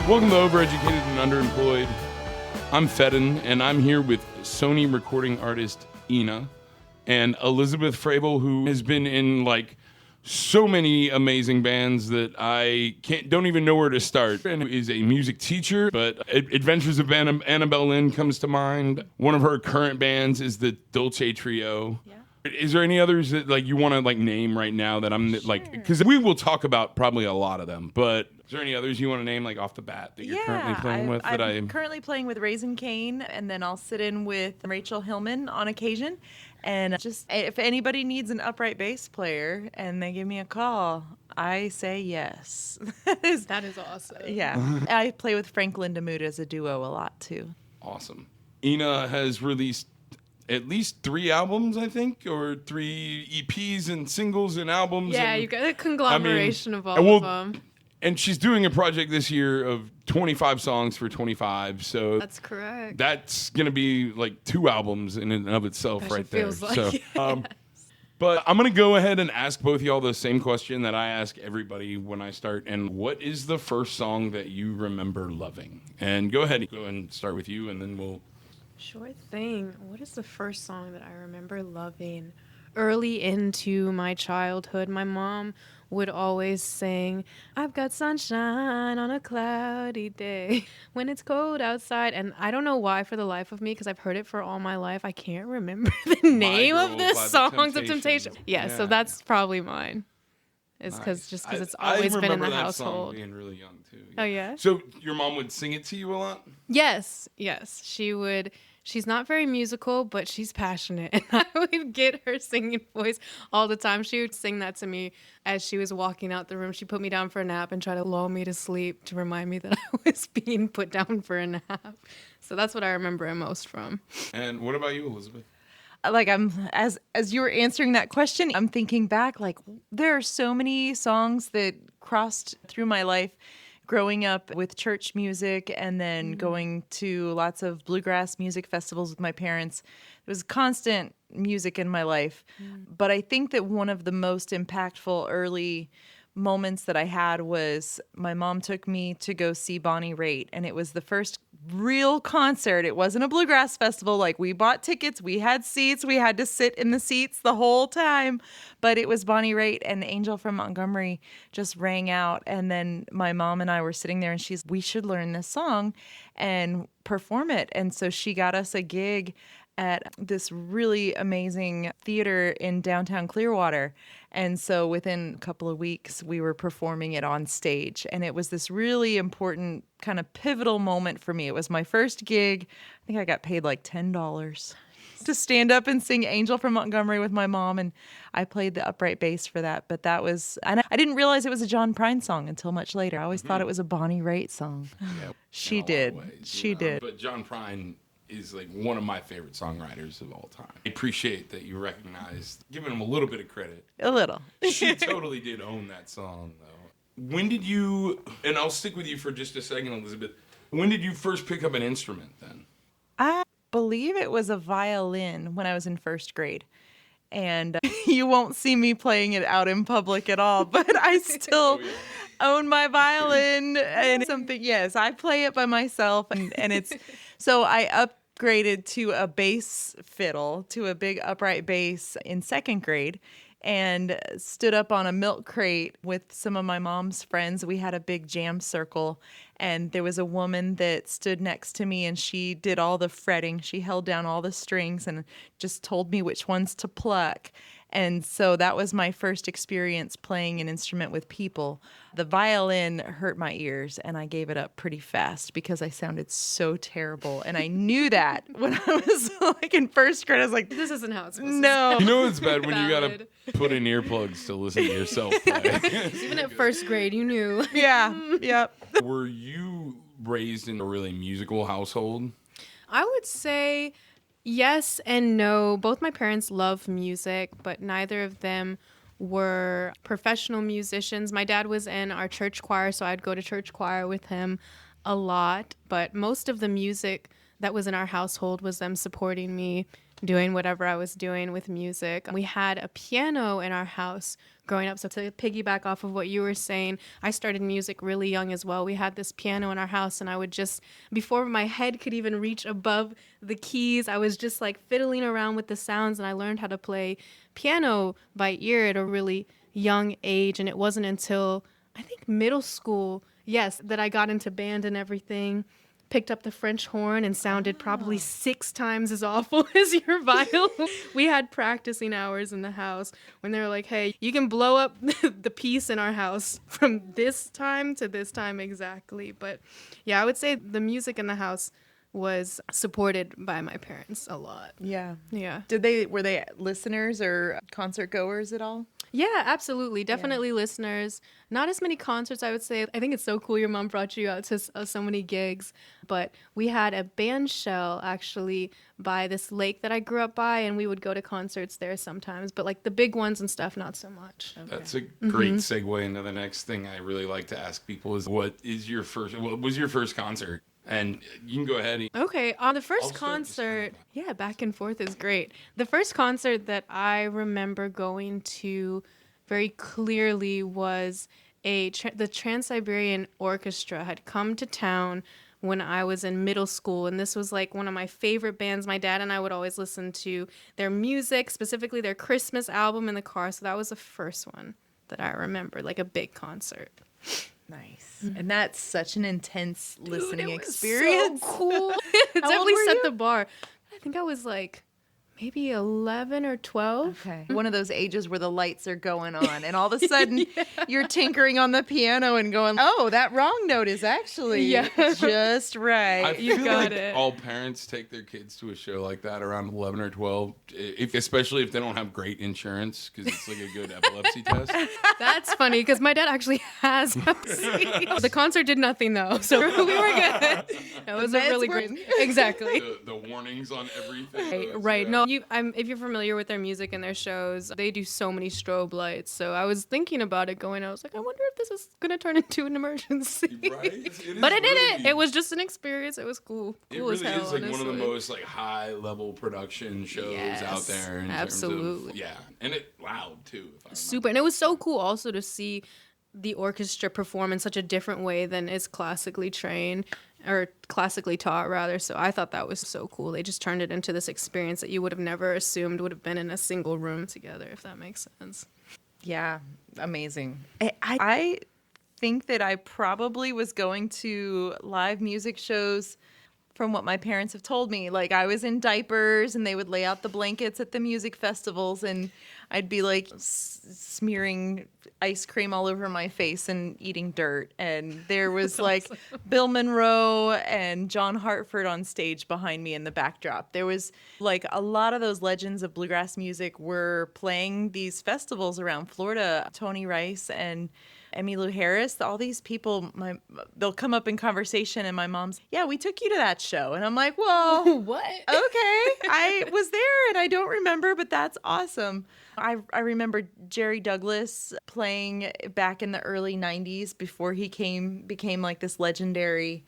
Welcome to Overeducated and Underemployed. I'm Feddun, and I'm here with Sony recording artist Ina and Elizabeth Fravel, who has been in so many amazing bands that I don't even know where to start. And is a music teacher, but Adventures of Annabelle Lynn comes to mind. One of her current bands is the Dolce trio. Yeah. Is there any others that you want to name right now that I'm because we will talk about probably a lot of them, but is there any others you want to name off the bat that you're currently playing with? I'm currently playing with Raisin Cane, and then I'll sit in with Rachel Hillman on occasion. And just if anybody needs an upright bass player and they give me a call, I say yes. That is awesome. Yeah. I play with Frank Lindemood as a duo a lot too. Awesome. Ina has released at least 3 albums, I think, or 3 EPs and singles and albums. Yeah, and, you got a conglomeration of all of them. And she's doing a project this year of 25 songs for 25. So that's correct. That's going to be 2 albums in and of itself. Gosh, right it feels there. like, So, yes. But I'm going to go ahead and ask both y'all the same question that I ask everybody when I start. And what is the first song that you remember loving? And go ahead and start with you, and then we'll... Sure thing. What is the first song that I remember loving? Early into my childhood, my mom would always sing, "I've got sunshine on a cloudy day when it's cold outside." And I don't know why, for the life of me, because I've heard it for all my life, I can't remember the name of the songs of Temptation. Yeah, so that's probably mine. It's because it's always been in the household. I remember that song being really young too. Yeah. Oh yeah. So your mom would sing it to you a lot? Yes, she would. She's not very musical, but she's passionate, and I would get her singing voice all the time. She would sing that to me as she was walking out the room. She put me down for a nap and try to lull me to sleep to remind me that I was being put down for a nap. So that's what I remember it most from. And what about you, Elizabeth? I'm as you were answering that question, I'm thinking back, there are so many songs that crossed through my life growing up with church music and then going to lots of bluegrass music festivals with my parents. It was constant music in my life. But I think that one of the most impactful early moments that I had was my mom took me to go see Bonnie Raitt, and it was the first real concert. It wasn't a bluegrass festival. We bought tickets, we had seats, we had to sit in the seats the whole time, but it was Bonnie Raitt, and Angel from Montgomery just rang out. And then my mom and I were sitting there, and we should learn this song and perform it. And so she got us a gig at this really amazing theater in downtown Clearwater. And so within a couple of weeks, we were performing it on stage. And it was this really important kind of pivotal moment for me. It was my first gig. I think I got paid $10 to stand up and sing Angel from Montgomery with my mom. And I played the upright bass for that. But and I didn't realize it was a John Prine song until much later. I always thought it was a Bonnie Raitt song. Yeah, she did. She did. But John Prine is one of my favorite songwriters of all time. I appreciate that you recognized, giving him a little bit of credit. A little. She totally did own that song, though. When did you, and I'll stick with you for just a second, Elizabeth, when did you first pick up an instrument then? I believe it was a violin when I was in first grade. And you won't see me playing it out in public at all, but I still own my violin and something. Yes, I play it by myself, and it's so I upgraded to a bass fiddle, to a big upright bass in second grade, and stood up on a milk crate with some of my mom's friends. We had a big jam circle, and there was a woman that stood next to me, and she did all the fretting. She held down all the strings and just told me which ones to pluck. And so that was my first experience playing an instrument with people. The violin hurt my ears, and I gave it up pretty fast because I sounded so terrible. And I knew that when I was in first grade. I was like, this isn't how it's supposed no. to sound. You know it's bad when you got to put in earplugs to listen to yourself play. Even at first grade, you knew. Yeah, yep. Were you raised in a really musical household? I would say yes and no. Both my parents love music, but neither of them were professional musicians. My dad was in our church choir, so I'd go to church choir with him a lot. But most of the music that was in our household was them supporting me doing whatever I was doing with music. We had a piano in our house growing up. So to piggyback off of what you were saying, I started music really young as well. We had this piano in our house, and I would just, before my head could even reach above the keys, I was just like fiddling around with the sounds, and I learned how to play piano by ear at a really young age. And it wasn't until I think middle school, yes, that I got into band and everything. Picked up the French horn and sounded probably 6 times as awful as your violin. We had practicing hours in the house when they were like, hey, you can blow up the piece in our house from this time to this time exactly. But yeah, I would say the music in the house was supported by my parents a lot. Yeah. Yeah. Were they listeners or concert goers at all? Yeah, absolutely. Definitely listeners. Not as many concerts, I would say. I think it's so cool your mom brought you out to so many gigs. But we had a band shell actually by this lake that I grew up by, and we would go to concerts there sometimes. But like the big ones and stuff, not so much. Okay. That's a great segue into the next thing I really like to ask people is what was your first concert? And you can go ahead. Okay, on the first I'll start concert, just yeah, back and forth is great. The first concert that I remember going to very clearly was the Trans-Siberian Orchestra had come to town when I was in middle school, and this was like one of my favorite bands. My dad and I would always listen to their music, specifically their Christmas album in the car, so that was the first one that I remember, like a big concert. Nice. And that's such an intense listening It was experience. so cool. It definitely were set you? the bar. I think I was like maybe 11 or 12. Okay. One of those ages where the lights are going on and all of a sudden you're tinkering on the piano and going, oh, that wrong note is actually just right. I You feel got like it. all parents take their kids to a show like that around 11 or 12, especially if they don't have great insurance, because it's like a good epilepsy test. That's funny because my dad actually has epilepsy. The concert did nothing though, so we were good. It was a meds really were- great. Exactly. The warnings on everything. Right. No, if you're familiar with their music and their shows, they do so many strobe lights. So I was thinking about it going, I was like, I wonder if this is going to turn into an emergency. Right? But it didn't. It was just an experience. It was cool. It Cool really as hell, is like honestly. one of the most like high level production shows out Yes, there. In absolutely. Terms of, yeah, and it loud too. If I remember. Super. And it was so cool also to see the orchestra perform in such a different way than is classically trained or classically taught rather. So I thought that was so cool. They just turned it into this experience that you would have never assumed would have been in a single room together, if that makes sense. Yeah, amazing. I think that I probably was going to live music shows from what my parents have told me. Like I was in diapers and they would lay out the blankets at the music festivals and I'd be like smearing ice cream all over my face and eating dirt. And there was like Bill Monroe and John Hartford on stage behind me in the backdrop. There was like a lot of those legends of bluegrass music were playing these festivals around Florida. Tony Rice and Emmylou Harris, all these people, they'll come up in conversation and my mom's, yeah, we took you to that show. And I'm like, well, What? okay, I was there and I don't remember, but that's awesome. I remember Jerry Douglas playing back in the early 90s before he became like this legendary,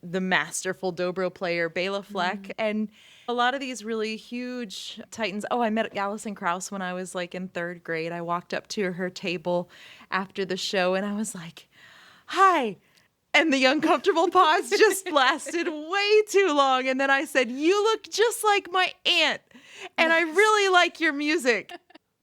the masterful dobro player, Bela Fleck. And a lot of these really huge titans. Oh, I met Alison Krauss when I was like in 3rd grade. I walked up to her table after the show and I was like, hi. And the uncomfortable pause just lasted way too long. And then I said, you look just like my aunt. And I really like your music.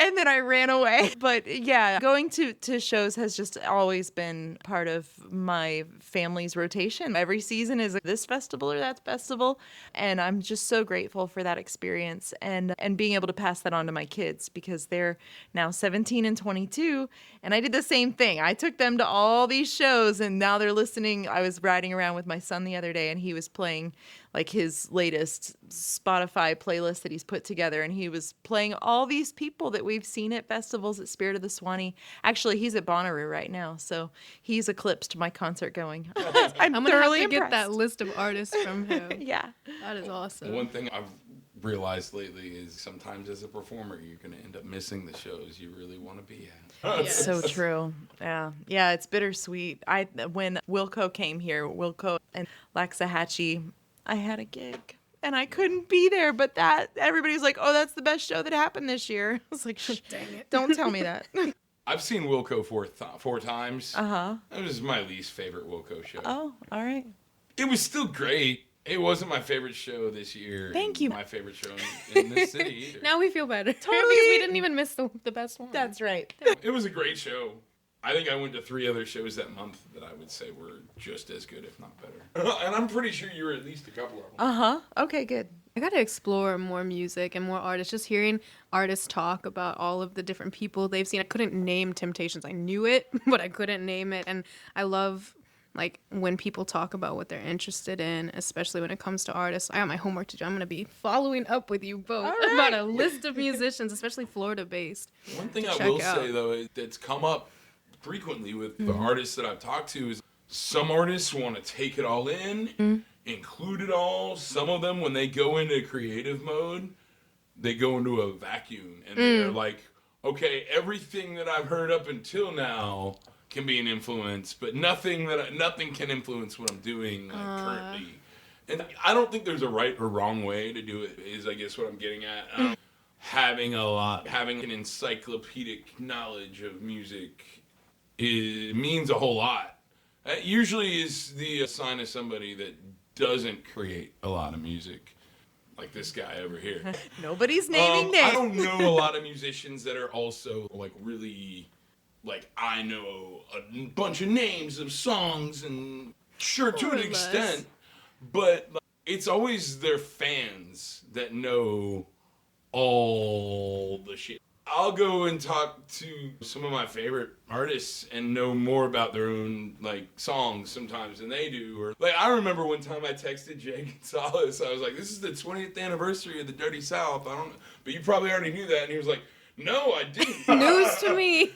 And then I ran away. But yeah, going to shows has just always been part of my family's rotation. Every season is this festival or that festival. And I'm just so grateful for that experience and being able to pass that on to my kids because they're now 17 and 22. And I did the same thing. I took them to all these shows and now they're listening. I was riding around with my son the other day and he was playing like his latest Spotify playlist that he's put together. And he was playing all these people that we've seen at festivals at Spirit of the Swanee. Actually, he's at Bonnaroo right now. So he's eclipsed my concert going. I'm going to thoroughly have to get that impressed. list of artists from him. Yeah. That is awesome. One thing I've realized lately is sometimes as a performer, you're going to end up missing the shows you really want to be at. Yes. So true. Yeah, it's bittersweet. When Wilco came here, Wilco and Laxahatchee, I had a gig. and I couldn't be there, but that everybody's like, oh, that's the best show that happened this year. I was like, Dang it. don't tell me that. I've seen Wilco four times. Uh-huh. That was my least favorite Wilco show. Oh, all right. It was still great. It wasn't my favorite show this year. Thank you. My favorite show in this city either. Now we feel better. Totally. Because we didn't even miss the best one. That's right. It was a great show. I think I went to 3 other shows that month that I would say were just as good, if not better. And I'm pretty sure you were at least a couple of them. Uh-huh. Okay, good. I got to explore more music and more artists. Just hearing artists talk about all of the different people they've seen. I couldn't name Temptations. I knew it, but I couldn't name it. And I love like when people talk about what they're interested in, especially when it comes to artists. I got my homework to do. I'm going to be following up with you both about a list of musicians, especially Florida-based. One thing I will say, though, is that's come up frequently with the artists that I've talked to is some artists want to take it all in, include it all. Some of them, when they go into creative mode, they go into a vacuum and they're like, okay, everything that I've heard up until now can be an influence, but nothing can influence what I'm doing currently. And I don't think there's a right or wrong way to do it, is I guess what I'm getting at. Having an encyclopedic knowledge of music means a whole lot. That usually is the sign of somebody that doesn't create a lot of music, like this guy over here. Nobody's naming names. I don't know a lot of musicians that are also like really, like I know a bunch of names of songs and sure to an extent, but it's always their fans that know all the shit. I'll go and talk to some of my favorite artists and know more about their own like songs sometimes than they do. Or like I remember one time I texted Jay Gonzalez. I was like, "This is the 20th anniversary of the Dirty South. I don't know, but you probably already knew that." And he was like, "No, I didn't." News to me.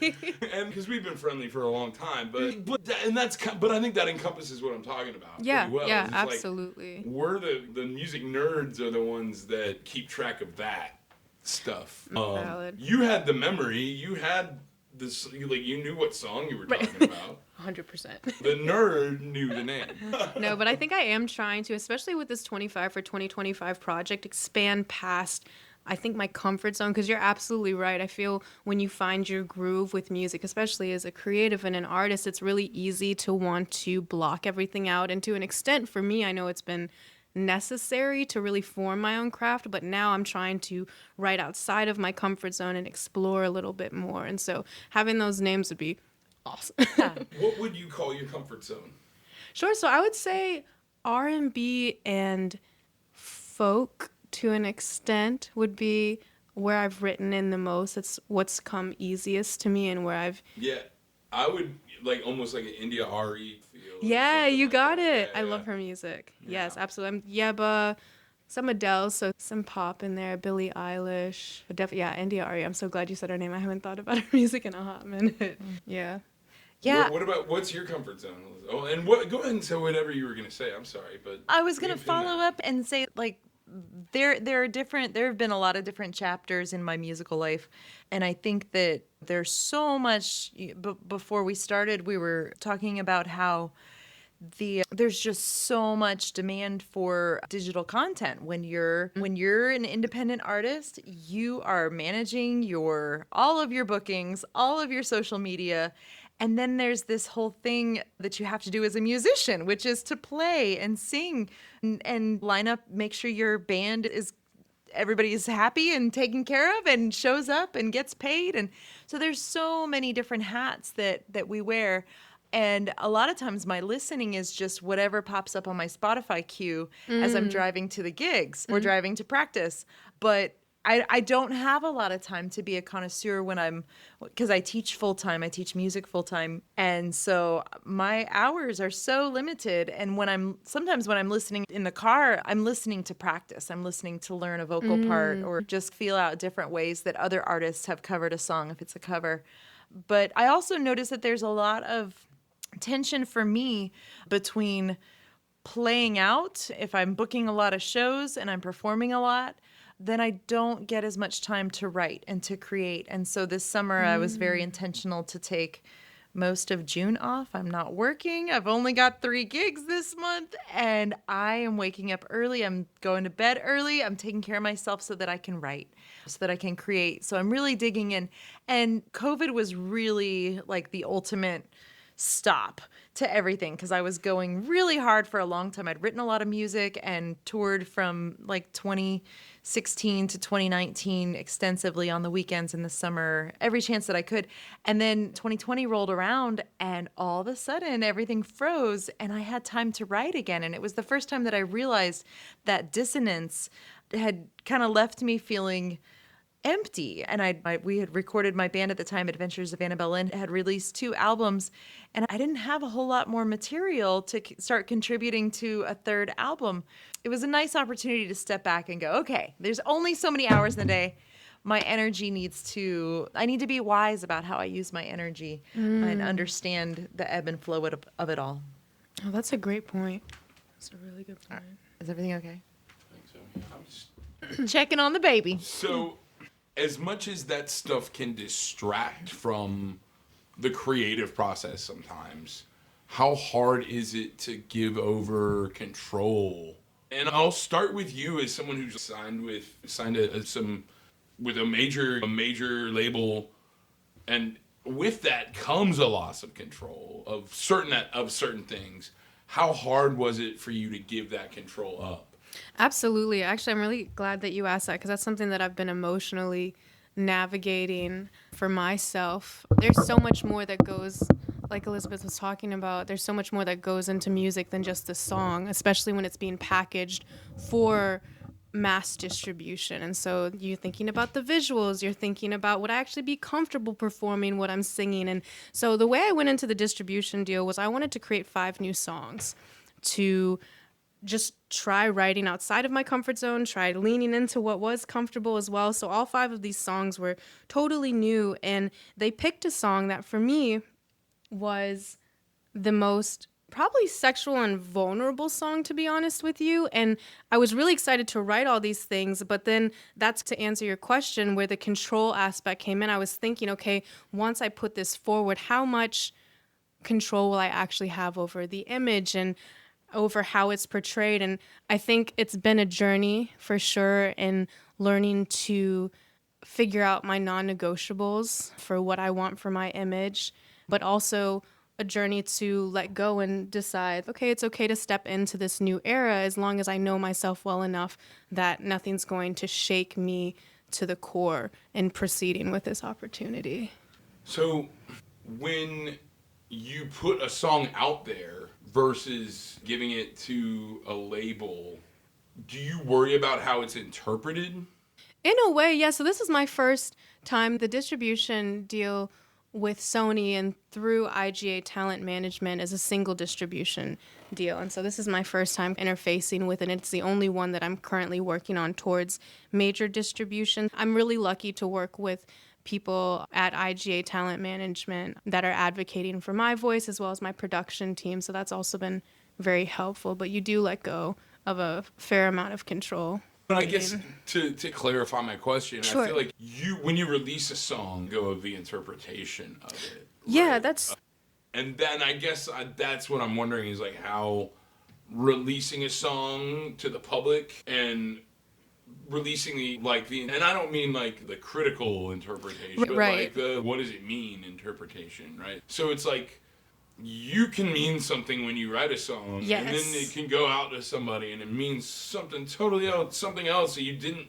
And because we've been friendly for a long time, but I think that encompasses what I'm talking about. Yeah, pretty well. yeah, It's absolutely. Like, we're the music nerds are the ones that keep track of that stuff. Valid. You had the memory. You had this. Like you knew what song you were talking about. 100%. The nerd knew the name. No, but I think I am trying to, especially with this 25 for 2025 project, expand past, I think, my comfort zone, because you're absolutely right. I feel when you find your groove with music, especially as a creative and an artist, it's really easy to want to block everything out. And to an extent, for me, I know it's been necessary to really form my own craft, but now I'm trying to write outside of my comfort zone and explore a little bit more. And so having those names would be awesome. What would you call your comfort zone? Sure. So I would say R&B and folk to an extent would be where I've written in the most. It's what's come easiest to me and where I've... Yeah, I would like almost like an India Ari feel. Yeah, you like got that. it. Yeah, I love her music. Yes, absolutely. Yeba, some Adele, so some pop in there. Billie Eilish. Yeah, India Ari. I'm so glad you said her name. I haven't thought about her music in a hot minute. Yeah. Yeah. What's your comfort zone? Oh, and go ahead and say whatever you were going to say. I'm sorry, but I was going to follow up and say, like, there have been a lot of different chapters in my musical life, and I think that there's so much. Before we started, we were talking about how there's just so much demand for digital content. When you're an independent artist, you are managing all of your bookings, all of your social media. And then there's this whole thing that you have to do as a musician, which is to play and sing and line up, make sure your band everybody's happy and taken care of and shows up and gets paid. And so there's so many different hats that we wear. And a lot of times my listening is just whatever pops up on my Spotify queue as I'm driving to the gigs or driving to practice. But I don't have a lot of time to be a connoisseur because I teach full-time, I teach music full-time. And so my hours are so limited. And sometimes when I'm listening in the car, I'm listening to practice. I'm listening to learn a vocal part or just feel out different ways that other artists have covered a song if it's a cover. But I also notice that there's a lot of tension for me between playing out. If I'm booking a lot of shows and I'm performing a lot, then I don't get as much time to write and to create. And so this summer I was very intentional to take most of June off. I'm not working. I've only got 3 gigs this month, and I am waking up early. I'm going to bed early. I'm taking care of myself so that I can write, so that I can create. So I'm really digging in. And COVID was really like the ultimate stop to everything because I was going really hard for a long time. I'd written a lot of music and toured from like 2016 to 2019 extensively on the weekends in the summer, every chance that I could. And then 2020 rolled around and all of a sudden everything froze and I had time to write again. And it was the first time that I realized that dissonance had kind of left me feeling empty. And we had recorded, my band at the time, Adventures of Annabelle, Lynn, had released 2 albums, and I didn't have a whole lot more material to start contributing to a 3rd album. It was a nice opportunity to step back and go, okay, there's only so many hours in the day. I need to be wise about how I use my energy and understand the ebb and flow of it all. Oh, that's a great point. That's a really good point. Is everything okay? I think so. Yeah, I'm just... Checking on the baby. So, as much as that stuff can distract from the creative process sometimes, how hard is it to give over control? And I'll start with you as someone who's signed with a major label, and with that comes a loss of control of certain things. How hard was it for you to give that control up? Absolutely. Actually, I'm really glad that you asked that because that's something that I've been emotionally navigating for myself. There's so much more that goes, like Elizabeth was talking about, there's so much more that goes into music than just the song, especially when it's being packaged for mass distribution. And so you're thinking about the visuals, you're thinking about would I actually be comfortable performing what I'm singing. And so the way I went into the distribution deal was I wanted to create 5 new songs to just try writing outside of my comfort zone, try leaning into what was comfortable as well. So all 5 of these songs were totally new, and they picked a song that for me was the most probably sexual and vulnerable song, to be honest with you. And I was really excited to write all these things, but then that's to answer your question where the control aspect came in. I was thinking, okay, once I put this forward, how much control will I actually have over the image and over how it's portrayed? And I think it's been a journey for sure in learning to figure out my non-negotiables for what I want for my image, but also a journey to let go and decide, okay, it's okay to step into this new era as long as I know myself well enough that nothing's going to shake me to the core in proceeding with this opportunity. So when you put a song out there versus giving it to a label, do you worry about how it's interpreted? In a way, yeah. So this is my first time. The distribution deal with Sony and through IGA Talent Management is a single distribution deal. And so this is my first time interfacing with it. It's the only one that I'm currently working on towards major distribution. I'm really lucky to work with people at IGA Talent Management that are advocating for my voice as well as my production team. So that's also been very helpful. But you do let go of a fair amount of control. But I guess to clarify my question, Sure. I feel like when you release a song, go of the interpretation of it. Yeah, right? that's... And then I guess that's what I'm wondering is like how releasing a song to the public and releasing and I don't mean like the critical interpretation, but right. like the what does it mean interpretation, right? So it's like you can mean something when you write a song, yes. and then it can go out to somebody and it means something totally else, something else that you didn't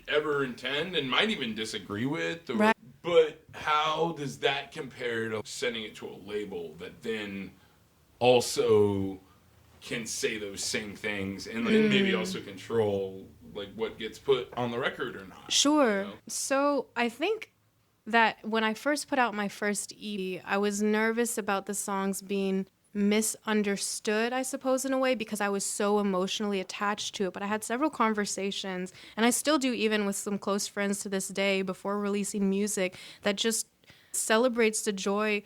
ever intend and might even disagree with. Or, right. But how does that compare to sending it to a label that then also can say those same things and maybe also control like what gets put on the record or not? Sure. You know? So I think that when I first put out my first EP, I was nervous about the songs being misunderstood, I suppose, in a way, because I was so emotionally attached to it. But I had several conversations, and I still do even with some close friends to this day before releasing music, that just celebrates the joy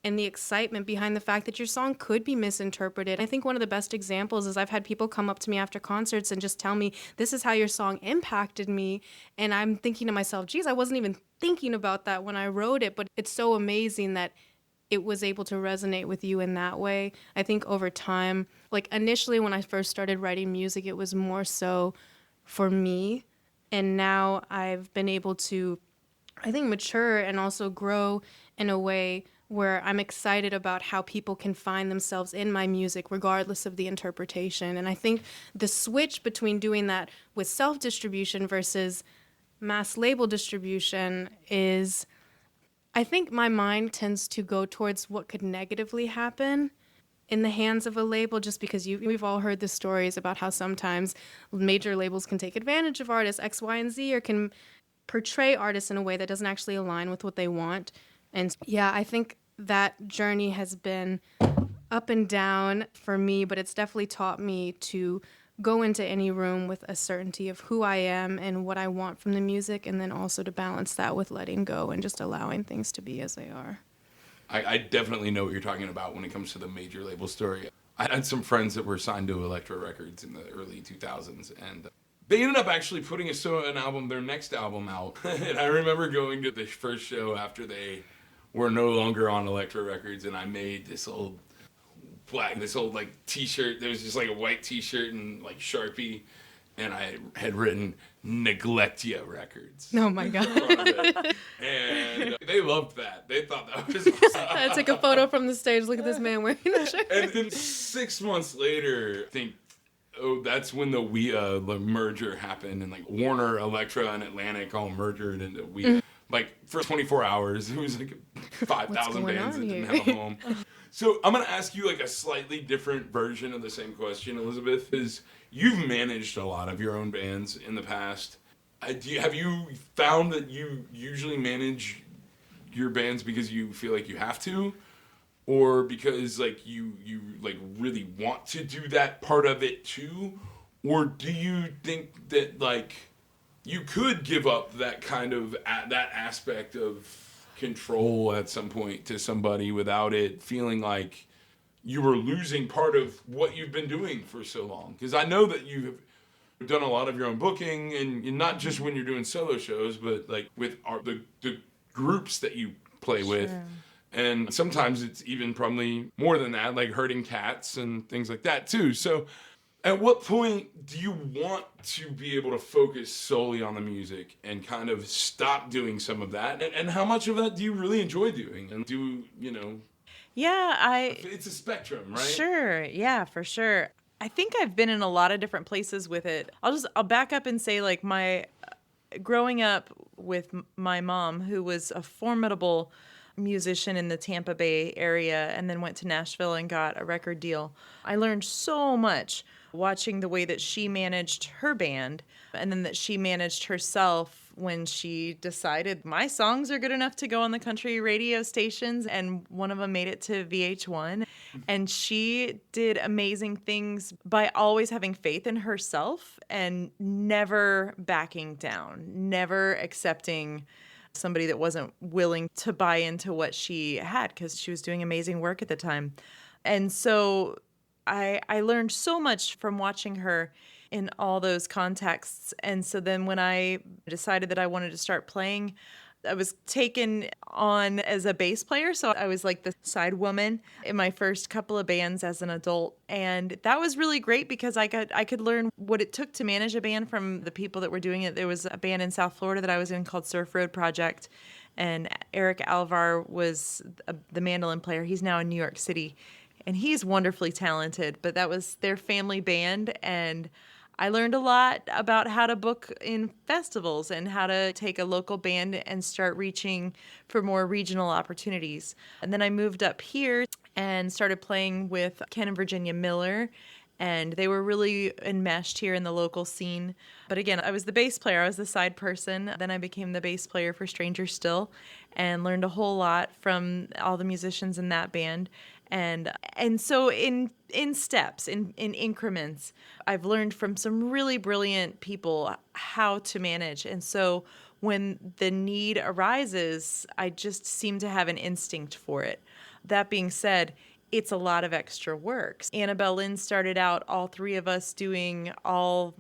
and the excitement behind the fact that your song could be misinterpreted. I think one of the best examples is I've had people come up to me after concerts and just tell me, this is how your song impacted me. And I'm thinking to myself, geez, I wasn't even thinking about that when I wrote it. But it's so amazing that it was able to resonate with you in that way. I think over time, like initially when I first started writing music, it was more so for me. And now I've been able to, I think, mature and also grow in a way where I'm excited about how people can find themselves in my music regardless of the interpretation. And I think the switch between doing that with self-distribution versus mass label distribution is, I think my mind tends to go towards what could negatively happen in the hands of a label, just because we've all heard the stories about how sometimes major labels can take advantage of artists X, Y, and Z, or can portray artists in a way that doesn't actually align with what they want. And yeah, I think that journey has been up and down for me, but it's definitely taught me to go into any room with a certainty of who I am and what I want from the music, and then also to balance that with letting go and just allowing things to be as they are. I definitely know what you're talking about when it comes to the major label story. I had some friends that were signed to Elektra Records in the early 2000s, and they ended up actually putting their next album out. And I remember going to the first show after they were no longer on Elektra Records, and I made this old like t-shirt. There was just like a white t-shirt and like Sharpie, and I had written Neglectia Records. Oh my God. And they loved that. They thought that was awesome. I took a photo from the stage. Look at this man wearing the shirt. And then 6 months later, I think, that's when the the merger happened, and like Warner, Elektra, and Atlantic all merged into WEA. Mm-hmm. Like for 24 hours, it was like 5,000 bands that didn't have a home. So I'm gonna ask you like a slightly different version of the same question, Elizabeth. Is you've managed a lot of your own bands in the past. Have you found that you usually manage your bands because you feel like you have to, or because like you like really want to do that part of it too, or do you think that like you could give up that kind of that aspect of control at some point to somebody without it feeling like you were losing part of what you've been doing for so long? Because I know that you have done a lot of your own booking, and not just when you're doing solo shows, but like with the groups that you play with. And sometimes it's even probably more than that, like herding cats and things like that too. So at what point do you want to be able to focus solely on the music and kind of stop doing some of that? And how much of that do you really enjoy doing? And Yeah, it's a spectrum, right? Sure. Yeah, for sure. I think I've been in a lot of different places with it. I'll back up and say, like, my growing up with my mom, who was a formidable musician in the Tampa Bay area and then went to Nashville and got a record deal. I learned so much watching the way that she managed her band, and then that she managed herself when she decided my songs are good enough to go on the country radio stations, and one of them made it to VH1. And she did amazing things by always having faith in herself and never backing down, never accepting somebody that wasn't willing to buy into what she had, because she was doing amazing work at the time. And so I learned so much from watching her in all those contexts. And so then when I decided that I wanted to start playing, I was taken on as a bass player. So I was like the side woman in my first couple of bands as an adult. And that was really great because I could learn what it took to manage a band from the people that were doing it. There was a band in South Florida that I was in called Surf Road Project. And Eric Alvar was the mandolin player. He's now in New York City. And he's wonderfully talented. But that was their family band. And I learned a lot about how to book in festivals and how to take a local band and start reaching for more regional opportunities. And then I moved up here and started playing with Ken and Virginia Miller, and they were really enmeshed here in the local scene. But again, I was the bass player. I was the side person. Then I became the bass player for Stranger Still and learned a whole lot from all the musicians in that band. And so in steps, in increments, I've learned from some really brilliant people how to manage. And so when the need arises, I just seem to have an instinct for it. That being said, it's a lot of extra work. Annabelle, Lynn started out, all three of us doing all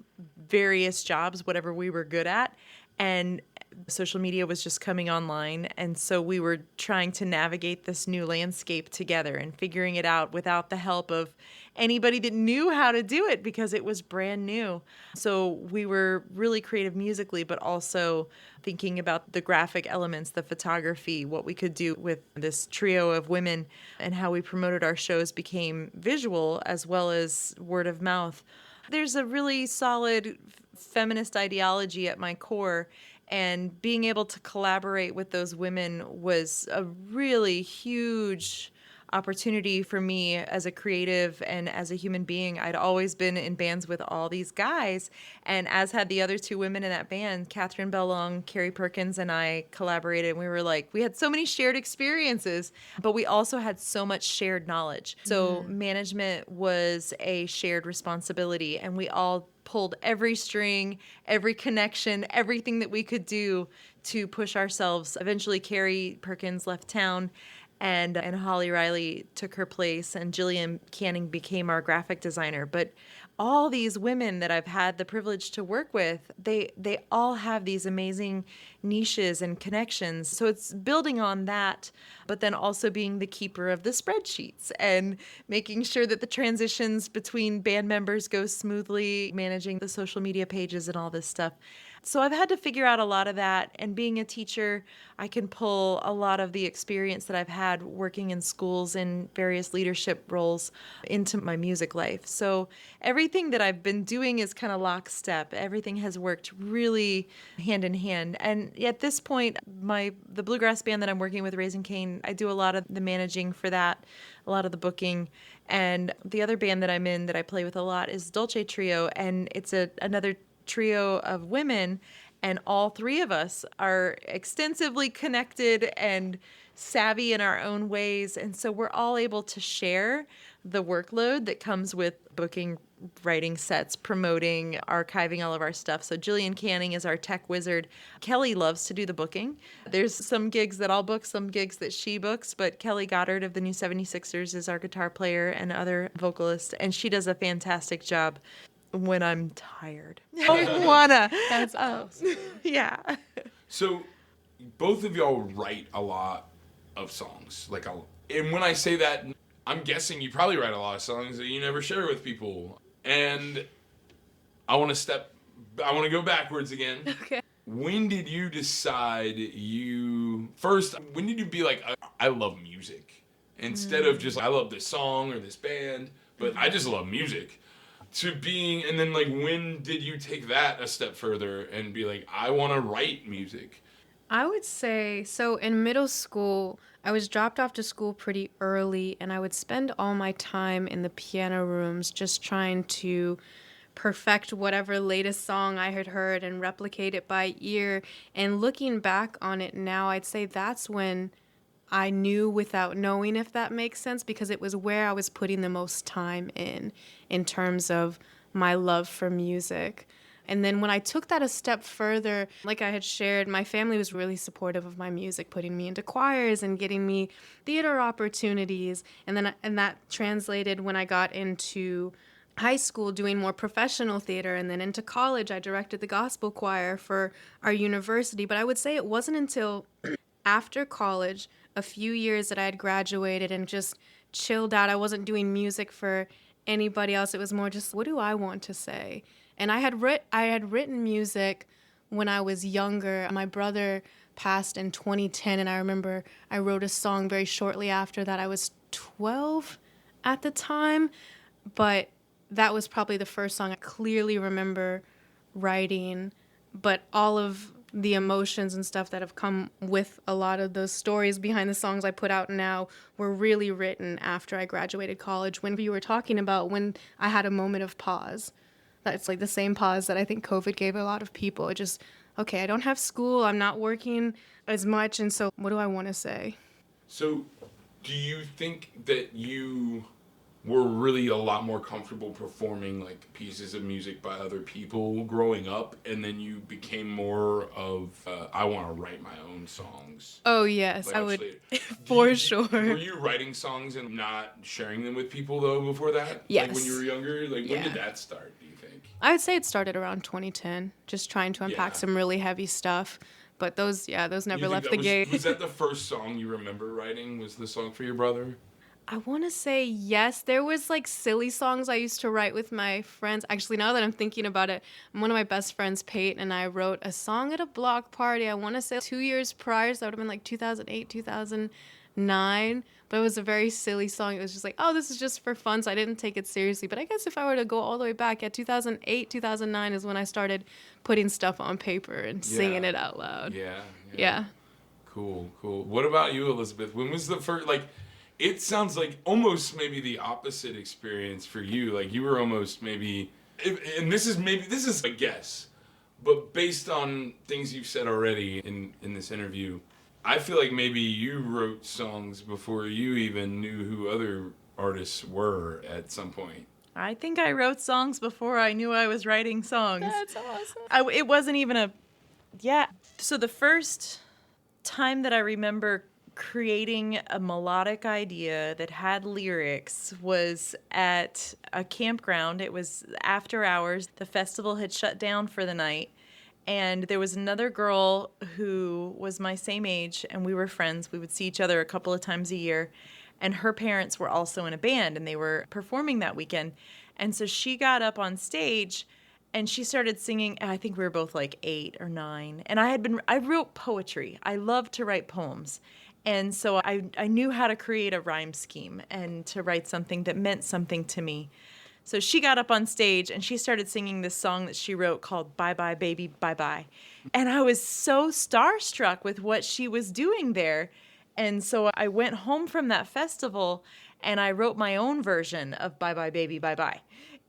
various jobs, whatever we were good at. And Social media was just coming online. And so we were trying to navigate this new landscape together and figuring it out without the help of anybody that knew how to do it because it was brand new. So we were really creative musically, but also thinking about the graphic elements, the photography, what we could do with this trio of women, and how we promoted our shows became visual as well as word of mouth. There's a really solid feminist ideology at my core, and being able to collaborate with those women was a really huge opportunity for me as a creative and as a human being. I'd always been in bands with all these guys, and as had the other two women in that band, Catherine Bellong, Carrie Perkins, and I collaborated. And we were like, we had so many shared experiences, but we also had so much shared knowledge. So management was a shared responsibility, and we all pulled every string, every connection, everything that we could do to push ourselves. Eventually, Carrie Perkins left town, and Holly Riley took her place, and Jillian Canning became our graphic designer. But all these women that I've had the privilege to work with, they all have these amazing niches and connections. So it's building on that, but then also being the keeper of the spreadsheets and making sure that the transitions between band members go smoothly, managing the social media pages and all this stuff. So I've had to figure out a lot of that. And being a teacher, I can pull a lot of the experience that I've had working in schools in various leadership roles into my music life. So everything that I've been doing is kind of lockstep. Everything has worked really hand in hand. And at this point, the bluegrass band that I'm working with, Raising Cane, I do a lot of the managing for that, a lot of the booking. And the other band that I'm in that I play with a lot is Dolce Trio, and it's another trio of women, and all three of us are extensively connected and savvy in our own ways, and so we're all able to share the workload that comes with booking, writing sets, promoting, archiving all of our stuff. So Jillian Canning is our tech wizard. Kelly loves to do the booking. There's some gigs that I'll book, some gigs that she books, but Kelly Goddard of the New 76ers is our guitar player and other vocalist, and she does a fantastic job when I'm tired. I wanna. That's awesome. Yeah. So, both of y'all write a lot of songs. And when I say that, I'm guessing you probably write a lot of songs that you never share with people. And I want to go backwards again. Okay. When did you decide when did you be like, I love music? Instead of just, I love this song or this band, but I just love music. And then when did you take that a step further and be like, I want to write music? I would say, so in middle school, I was dropped off to school pretty early, and I would spend all my time in the piano rooms just trying to perfect whatever latest song I had heard and replicate it by ear. And looking back on it now, I'd say that's when I knew without knowing, if that makes sense, because it was where I was putting the most time in terms of my love for music. And then when I took that a step further, like I had shared, my family was really supportive of my music, putting me into choirs and getting me theater opportunities. And that translated when I got into high school doing more professional theater, and then into college I directed the gospel choir for our university. But I would say it wasn't until after college, a few years that I had graduated and just chilled out. I wasn't doing music for anybody else. It was more just, what do I want to say? And I had written music when I was younger. My brother passed in 2010, and I remember I wrote a song very shortly after that. I was 12 at the time, but that was probably the first song I clearly remember writing. But all of the emotions and stuff that have come with a lot of those stories behind the songs I put out now were really written after I graduated college. When you were talking about when I had a moment of pause, that's like the same pause that I think COVID gave a lot of people. It just, okay, I don't have school, I'm not working as much, and so what do I want to say? So, do you think that you were really a lot more comfortable performing pieces of music by other people growing up, and then you became more of I want to write my own songs? Oh yes, I would for sure. Were you writing songs and not sharing them with people though before that? Yes. When you were younger, when did that start, do you think? I would say it started around 2010, just trying to unpack some really heavy stuff. But those never You think left that the was, gate. Was that the first song you remember writing? Was the song for your brother? I want to say yes. There was like silly songs I used to write with my friends. Actually, now that I'm thinking about it, one of my best friends, Pate, and I wrote a song at a block party. I want to say 2 years prior, so that would have been like 2008, 2009. But it was a very silly song. It was just like, oh, this is just for fun, so I didn't take it seriously. But I guess if I were to go all the way back, 2008, 2009 is when I started putting stuff on paper and singing it out loud. Yeah. Cool. What about you, Elizabeth? When was the first, like, it sounds like almost maybe the opposite experience for you. Like you were almost maybe, and this is a guess, but based on things you've said already in this interview, I feel like maybe you wrote songs before you even knew who other artists were at some point. I think I wrote songs before I knew I was writing songs. That's awesome. It wasn't even So the first time that I remember creating a melodic idea that had lyrics was at a campground. It was after hours. The festival had shut down for the night. And there was another girl who was my same age, and we were friends. We would see each other a couple of times a year. And her parents were also in a band, and they were performing that weekend. And so she got up on stage, and she started singing. I think we were both like 8 or 9. And I wrote poetry. I love to write poems. And so I knew how to create a rhyme scheme and to write something that meant something to me. So she got up on stage and she started singing this song that she wrote called Bye Bye Baby Bye Bye. And I was so starstruck with what she was doing there. And so I went home from that festival and I wrote my own version of Bye Bye Baby Bye Bye.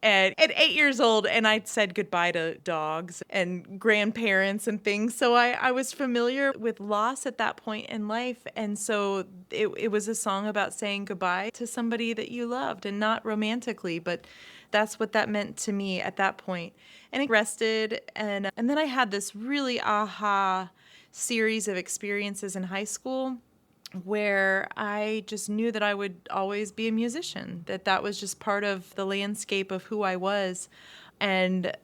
And at 8 years old, and I'd said goodbye to dogs and grandparents and things. So I was familiar with loss at that point in life. And so it was a song about saying goodbye to somebody that you loved, and not romantically, but that's what that meant to me at that point. And it rested. And then I had this really aha series of experiences in high school where I just knew that I would always be a musician, that was just part of the landscape of who I was. And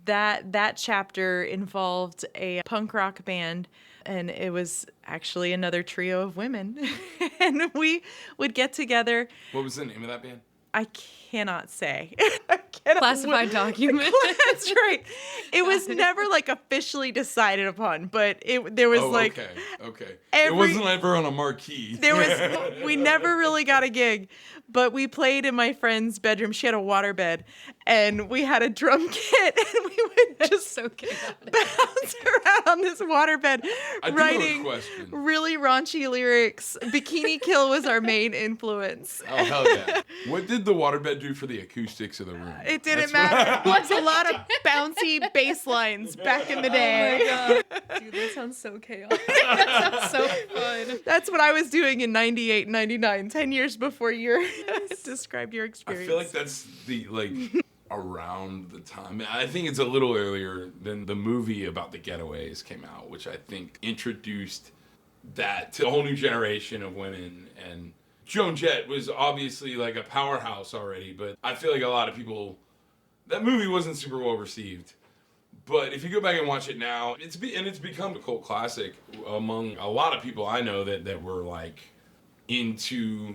that chapter involved a punk rock band, and it was actually another trio of women. And we would get together. What was the name of that band? I cannot say. Classified document. That's right. It was never like officially decided upon, but there was okay. It wasn't ever on a marquee. We never really got a gig, but we played in my friend's bedroom. She had a waterbed, and we had a drum kit, and we would just so chaotic. bounce around on this waterbed, writing question. really raunchy lyrics. Bikini Kill was our main influence. Oh, hell yeah. What did the waterbed do for the acoustics of the room? It didn't matter. There was a lot of bouncy bass lines back in the day. Oh my God. Dude, that sounds so chaotic. That sounds so fun. That's what I was doing in 98, 99, 10 years before you described your experience. I feel like that's around the time. I think it's a little earlier than the movie about the Getaways came out, which I think introduced that to a whole new generation of women. And Joan Jett was obviously like a powerhouse already, but I feel like a lot of people, that movie wasn't super well received. But if you go back and watch it now, it's become a cult classic among a lot of people I know that were like into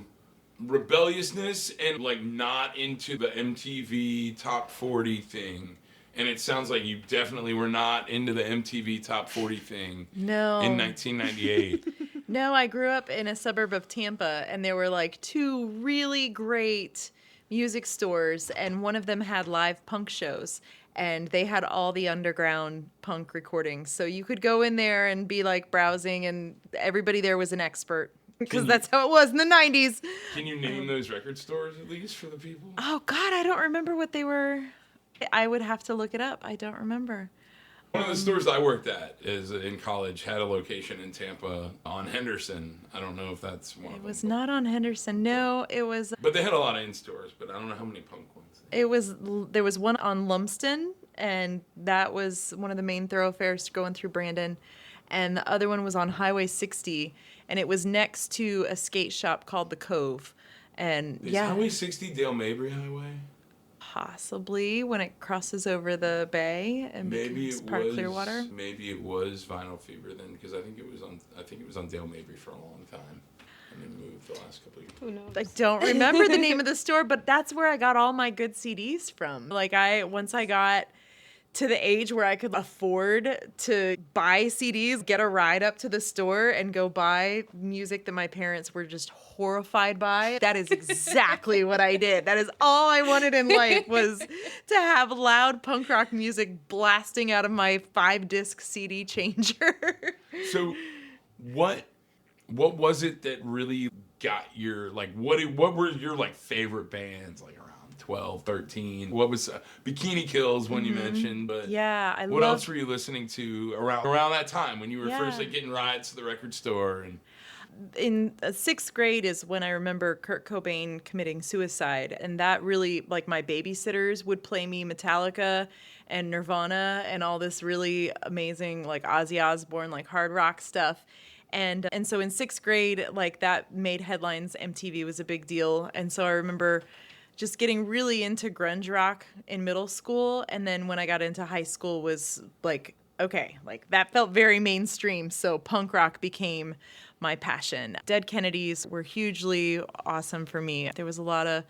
rebelliousness and like not into the MTV Top 40 thing. And it sounds like you definitely were not into the MTV Top 40 thing. No. In 1998. No, I grew up in a suburb of Tampa, and there were like 2 really great music stores, and one of them had live punk shows, and they had all the underground punk recordings. So you could go in there and be like browsing, and everybody there was an expert, because that's how it was in the 90s. Can you name those record stores at least for the people? Oh, God, I don't remember what they were. I would have to look it up. I don't remember. One of the stores I worked at in college had a location in Tampa on Henderson. I don't know if that's one of them. It was not on Henderson. No, it was. But they had a lot of in-stores, but I don't know how many punk ones. There was one on Lumsden, and that was one of the main thoroughfares going through Brandon. And the other one was on Highway 60, and it was next to a skate shop called The Cove. And Is Highway 60 Dale Mabry Highway? Possibly when it crosses over the bay and becomes part of Clearwater. Maybe it was Vinyl Fever then, because I think it was on Dale Mabry for a long time, and then moved the last couple of years. Who knows? I don't remember the name of the store, but that's where I got all my good CDs from. Like once I got to the age where I could afford to buy CDs, get a ride up to the store and go buy music that my parents were just horrified by. That is exactly what I did. That is all I wanted in life, was to have loud punk rock music blasting out of my 5-disc CD changer. So what was it that really got your, like, what were your, like, favorite bands, like, around 12, 13? What was Bikini Kills when you mentioned, but yeah, what else were you listening to around that time when you were first, like, Yeah. getting rides to the record store? And in 6th grade is when I remember Kurt Cobain committing suicide. And that really, like, my babysitters would play me Metallica and Nirvana and all this really amazing, like, Ozzy Osbourne, like, hard rock stuff. And so in 6th grade, like, that made headlines. MTV was a big deal. And so I remember just getting really into grunge rock in middle school. And then when I got into high school was like, okay, like, that felt very mainstream. So punk rock became my passion. Dead Kennedys were hugely awesome for me. There was a lot of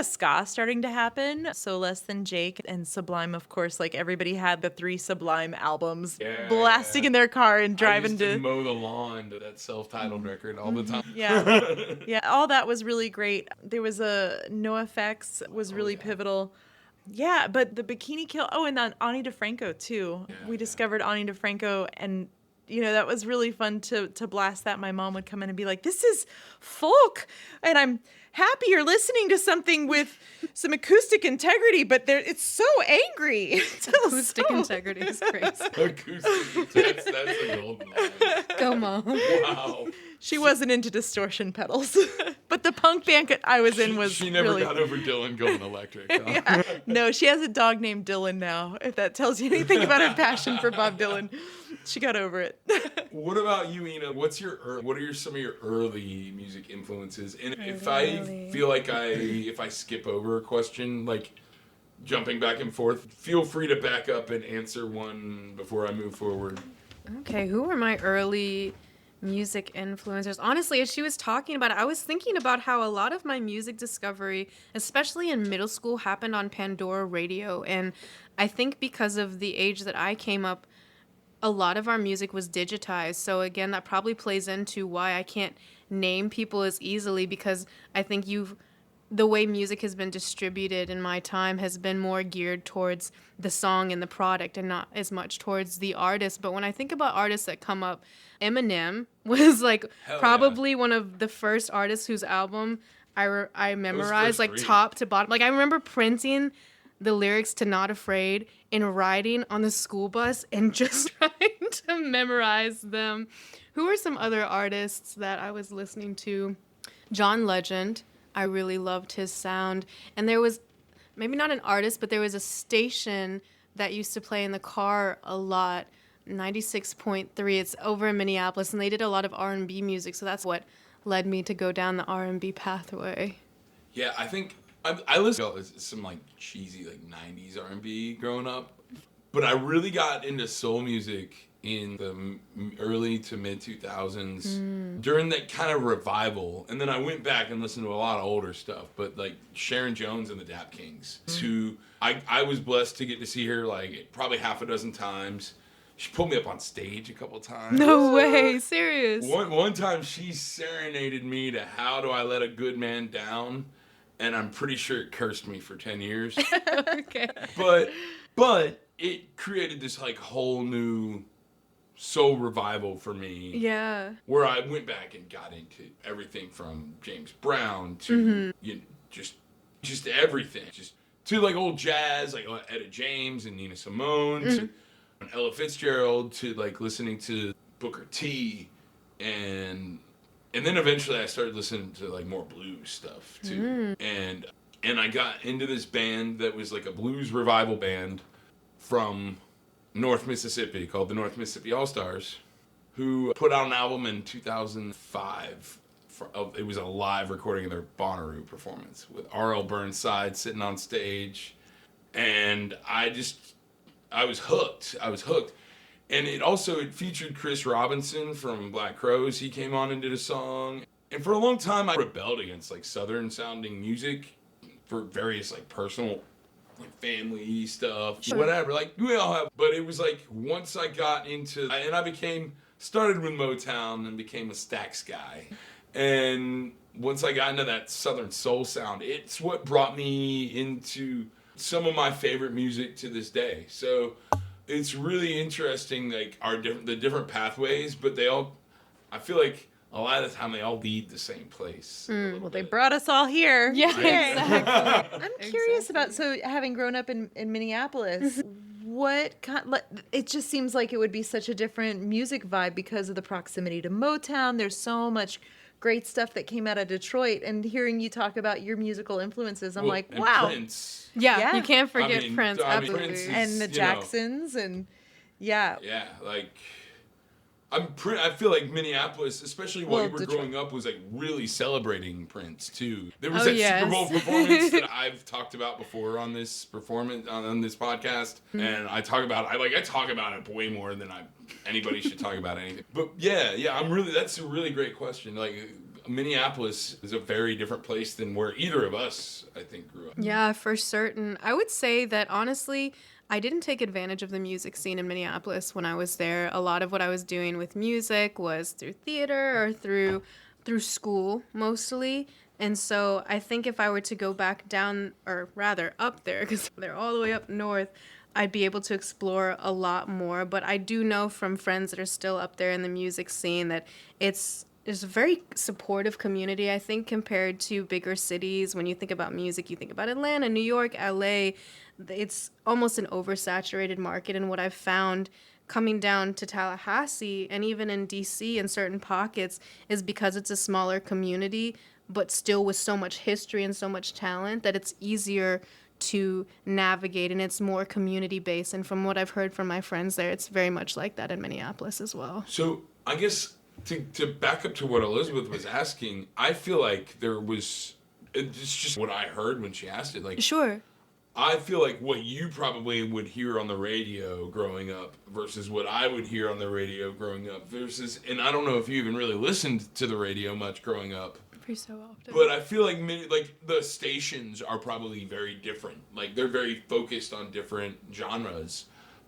ska starting to happen. So Less Than Jake and Sublime, of course, like, everybody had the 3 Sublime albums blasting in their car and driving I used to mow the lawn to that self-titled record all the time. Yeah, all that was really great. There was a NoFX was really pivotal. Yeah, but the Bikini Kill. Oh, and then Ani DeFranco too. We discovered Ani DeFranco, and that was really fun to blast that. My mom would come in and be like, "This is folk," and I'm happy you're listening to something with some acoustic integrity, but it's so angry. Acoustic integrity is crazy. Acoustic, that's the golden line. Go, Mom. Wow. She wasn't into distortion pedals, but the punk band I was in was She never really... got over Dylan going electric. Huh? Yeah. No, she has a dog named Dylan now, if that tells you anything about her passion for Bob Dylan. She got over it. What about you, Ina? What are some of your early music influences? And if I feel like if I skip over a question, like jumping back and forth, feel free to back up and answer one before I move forward. Okay, who were my early music influencers? Honestly, as she was talking about it, I was thinking about how a lot of my music discovery, especially in middle school, happened on Pandora Radio. And I think because of the age that I came up, a lot of our music was digitized. So again, that probably plays into why I can't name people as easily, because I think the way music has been distributed in my time has been more geared towards the song and the product and not as much towards the artist. But when I think about artists that come up, Eminem was like probably one of the first artists whose album I memorized like top to bottom. Like, I remember printing the lyrics to Not Afraid and riding on the school bus and just trying to memorize them. Who are some other artists that I was listening to? John Legend. I really loved his sound. And there was, maybe not an artist, but there was a station that used to play in the car a lot, 96.3. It's over in Minneapolis, and they did a lot of R&B music, so that's what led me to go down the R&B pathway. Yeah, I think I listened to some like cheesy like 90s R&B growing up, but I really got into soul music in the early to mid 2000s during that kind of revival, and then I went back and listened to a lot of older stuff, but like Sharon Jones and the Dap Kings, who I was blessed to get to see her like probably half a dozen times. She pulled me up on stage a couple times. No way, serious. One time she serenaded me to How Do I Let a Good Man Down, and I'm pretty sure it cursed me for 10 years. Okay. But it created this like whole new soul revival for me. Yeah. Where I went back and got into everything from James Brown to just everything. Just to like old jazz, like Etta James and Nina Simone, to Ella Fitzgerald, to like listening to Booker T, and then eventually I started listening to like more blues stuff too. And I got into this band that was like a blues revival band from North Mississippi called the North Mississippi All-Stars, who put out an album in 2005 it was a live recording of their Bonnaroo performance with R.L. Burnside sitting on stage. And I was hooked. And it featured Chris Robinson from Black Crowes. He came on and did a song. And for a long time, I rebelled against like Southern sounding music for various like personal, like family stuff, whatever. Like we all have. But it was like once I got into, and I started with Motown and became a Stax guy. And once I got into that Southern soul sound, it's what brought me into some of my favorite music to this day. So it's really interesting, like the different pathways, but I feel like a lot of the time they all lead the same place. Well, they brought us all here. Yeah, exactly. I'm curious about, so having grown up in Minneapolis, it just seems like it would be such a different music vibe because of the proximity to Motown. There's so much great stuff that came out of Detroit, and hearing you talk about your musical influences, I'm like, wow. Prince. Yeah, you can't forget Prince, absolutely. Prince And the Jacksons, and yeah. Yeah, like I feel like Minneapolis, especially while you were Detroit. growing up, was like really celebrating Prince too. There was yes. Super Bowl performance that I've talked about before on this on this podcast, and I talk about it way more than anybody should talk about anything. But that's a really great question. Like Minneapolis is a very different place than where either of us, I think, grew up. Yeah, for certain. I would say that honestly, I didn't take advantage of the music scene in Minneapolis when I was there. A lot of what I was doing with music was through theater or through school mostly. And so I think if I were to go back down, or rather up there, because they're all the way up north, I'd be able to explore a lot more. But I do know from friends that are still up there in the music scene that it's a very supportive community, I think, compared to bigger cities. When you think about music, you think about Atlanta, New York, LA. It's almost an oversaturated market. And what I've found coming down to Tallahassee and even in DC in certain pockets is because it's a smaller community, but still with so much history and so much talent that it's easier to navigate, and it's more community-based. And from what I've heard from my friends there, it's very much like that in Minneapolis as well. So I guess to back up to what Elizabeth was asking, I feel like it's just what I heard when she asked it. Like, Sure. I feel like what you probably would hear on the radio growing up versus what I would hear on the radio growing up versus, and I don't know if you even really listened to the radio much growing up. Every so often. But I feel like the stations are probably very different. Like they're very focused on different genres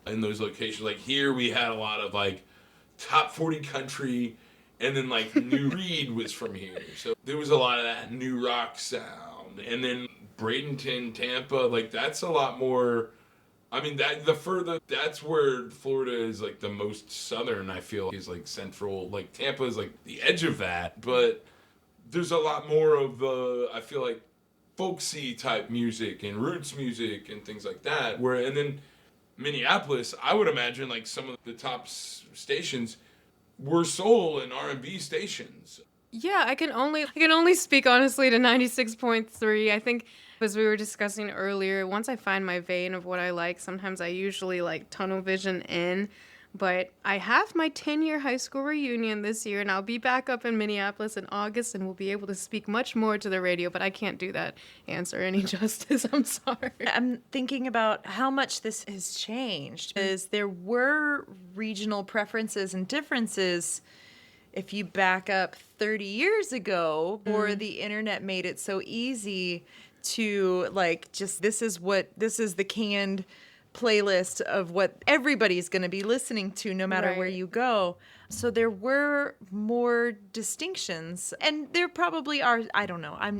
in those locations. Like here we had a lot of like top 40 country, and then like New Reed was from here. So there was a lot of that new rock sound. And then Bradenton, Tampa, like that's a lot more. I mean that's where Florida is like the most southern. I feel is like central. Like Tampa is like the edge of that, but there's a lot more of I feel like folksy type music and roots music and things like that. And then Minneapolis, I would imagine like some of the top stations were soul and R&B stations. Yeah, I can only speak honestly to 96.3. I think, as we were discussing earlier, once I find my vein of what I like, sometimes I usually like tunnel vision in. But I have my 10-year high school reunion this year, and I'll be back up in Minneapolis in August, and we'll be able to speak much more to the radio, but I can't do that answer any justice. I'm sorry. I'm thinking about how much this has changed, because there were regional preferences and differences if you back up 30 years ago, or the internet made it so easy to like just this is the canned playlist of what everybody's going to be listening to no matter where you go. So there were more distinctions, and there probably are. I don't know. I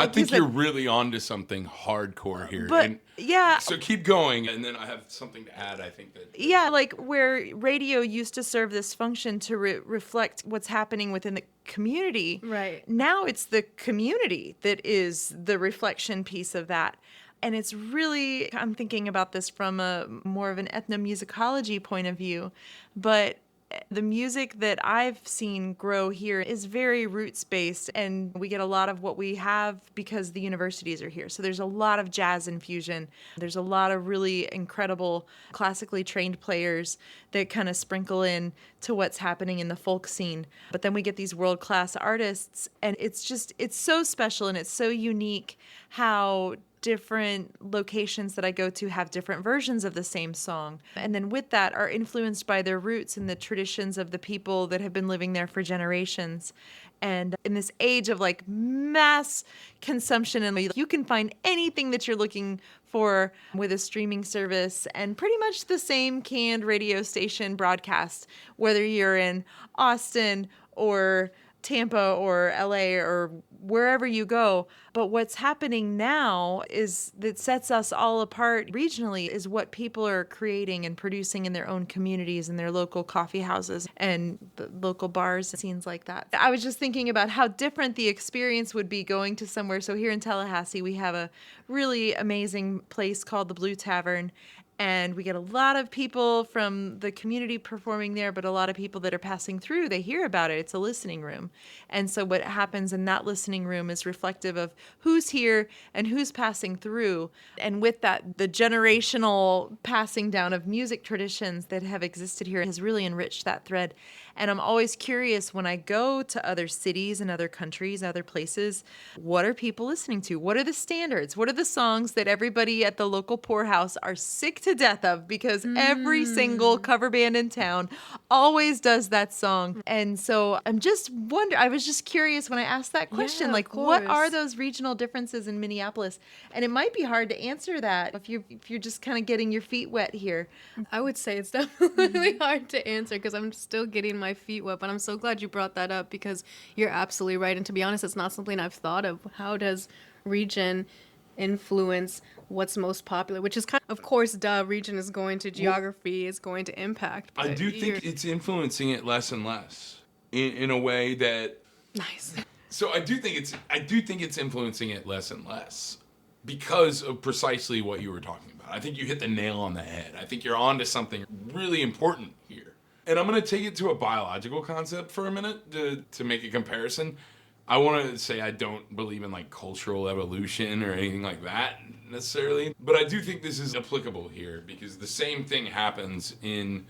think you're really onto something hardcore here. But yeah. So keep going, and then I have something to add. I think that like where radio used to serve this function to reflect what's happening within the community. Right. Now it's the community that is the reflection piece of that. And it's really, I'm thinking about this from a more of an ethnomusicology point of view, but The music that I've seen grow here is very roots based, and we get a lot of what we have because the universities are here. So there's a lot of jazz infusion. There's a lot of really incredible classically trained players that kind of sprinkle in to what's happening in the folk scene. But then we get these world class artists, and it's so special and it's so unique how different locations that I go to have different versions of the same song. And then with that are influenced by their roots and the traditions of the people that have been living there for generations. And in this age of like mass consumption, and you can find anything that you're looking for with a streaming service and pretty much the same canned radio station broadcast, whether you're in Austin or Tampa or LA or wherever you go. But what's happening now is that sets us all apart regionally is what people are creating and producing in their own communities and their local coffee houses and the local bars and scenes like that. I was just thinking about how different the experience would be going to somewhere. So here in Tallahassee, we have a really amazing place called the Blue Tavern. And we get a lot of people from the community performing there, but a lot of people that are passing through, they hear about it. It's a listening room. And so what happens in that listening room is reflective of who's here and who's passing through. And with that, the generational passing down of music traditions that have existed here has really enriched that thread. And I'm always curious when I go to other cities and other countries, other places, what are people listening to? What are the standards? What are the songs that everybody at the local poorhouse are sick to death of? Because every single cover band in town always does that song. And so I was just curious when I asked that question, like, what are those regional differences in Minneapolis? And it might be hard to answer that if you're just kind of getting your feet wet here. I would say it's definitely hard to answer because I'm still getting my feet wet, but I'm so glad you brought that up because you're absolutely right. And to be honest, it's not something I've thought of. How does region influence what's most popular? Which is of course, region is going to geography, is going to impact. I do think it's influencing it less and less in a way that... Nice. So I do think it's influencing it less and less because of precisely what you were talking about. I think you hit the nail on the head. I think you're onto something really important here. And I'm going to take it to a biological concept for a minute to make a comparison. I want to say I don't believe in like cultural evolution or anything like that necessarily, but I do think this is applicable here because the same thing happens in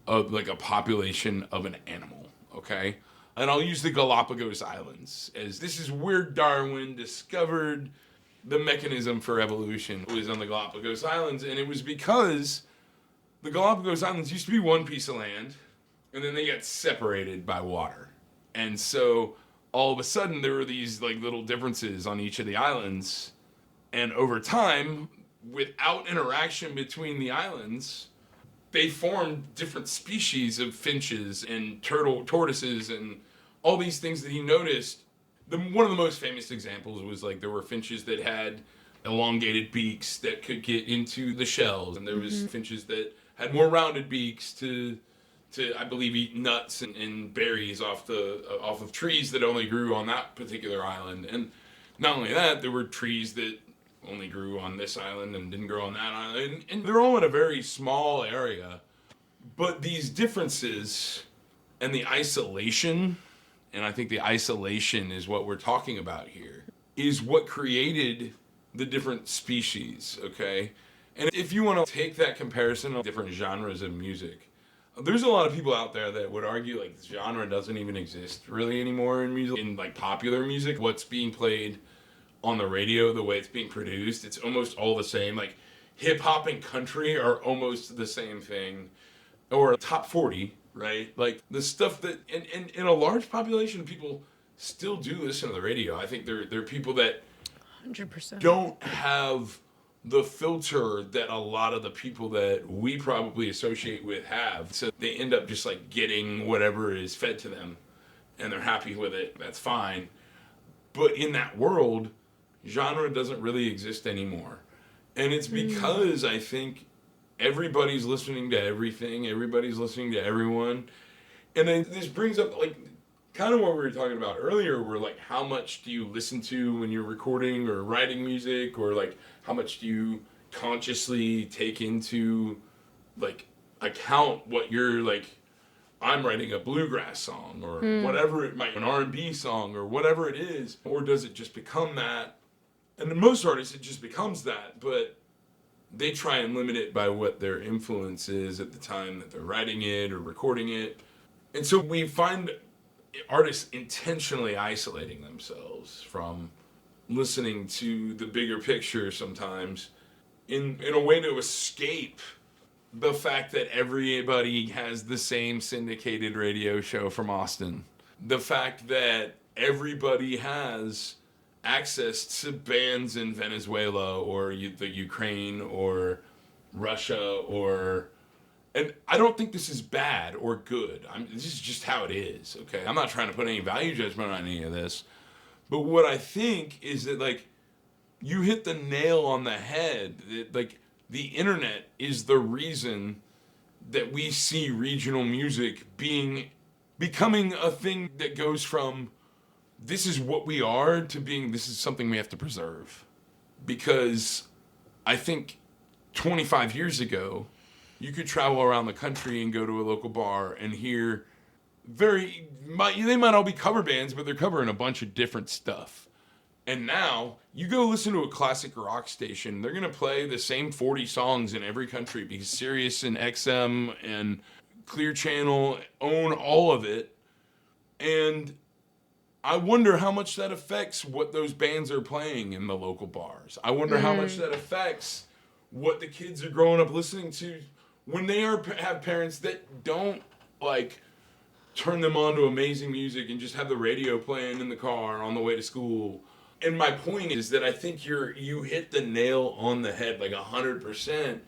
a population of an animal, okay? And I'll use the Galapagos Islands as this is where Darwin discovered the mechanism for evolution. It was on the Galapagos Islands, and it was because the Galapagos Islands used to be one piece of land, and then they got separated by water. And so all of a sudden there were these like little differences on each of the islands, and over time, without interaction between the islands, they formed different species of finches and tortoises and all these things that he noticed. One of the most famous examples was like there were finches that had elongated beaks that could get into the shells, and there was finches that had more rounded beaks to I believe eat nuts and berries off of trees that only grew on that particular island. And not only that, there were trees that only grew on this island and didn't grow on that island, and they're all in a very small area. But these differences and the isolation, and I think the isolation is what we're talking about here, is what created the different species, okay? And if you want to take that comparison of different genres of music, there's a lot of people out there that would argue like this genre doesn't even exist really anymore in music, in like popular music. What's being played on the radio, the way it's being produced, it's almost all the same. Like hip hop and country are almost the same thing, or top 40, right? Like the stuff that in a large population, people still do listen to the radio. I think there are people that 100% don't have the filter that a lot of the people that we probably associate with have. So they end up just like getting whatever is fed to them and they're happy with it. That's fine. But in that world, genre doesn't really exist anymore. And it's because I think everybody's listening to everything. Everybody's listening to everyone. And then this brings up like kind of what we were talking about earlier, where like how much do you listen to when you're recording or writing music, or like how much do you consciously take into like account what you're like I'm writing a bluegrass song or whatever it might, an R&B song or whatever it is, or does it just become that? And in most artists, it just becomes that, but they try and limit it by what their influence is at the time that they're writing it or recording it. And so we find artists intentionally isolating themselves from listening to the bigger picture sometimes in a way to escape the fact that everybody has the same syndicated radio show from Austin. The fact that everybody has access to bands in Venezuela or the Ukraine or Russia and I don't think this is bad or good. This is just how it is, okay? I'm not trying to put any value judgment on any of this. But what I think is that, like, you hit the nail on the head. That, like, the internet is the reason that we see regional music becoming a thing that goes from this is what we are to being this is something we have to preserve. Because I think 25 years ago, you could travel around the country and go to a local bar and hear they might all be cover bands, but they're covering a bunch of different stuff. And now, you go listen to a classic rock station, they're going to play the same 40 songs in every country because Sirius and XM and Clear Channel own all of it. And I wonder how much that affects what those bands are playing in the local bars. I wonder how much that affects what the kids are growing up listening to when they have parents that don't, like, turn them on to amazing music and just have the radio playing in the car on the way to school. And my point is that I think you hit the nail on the head, like 100%,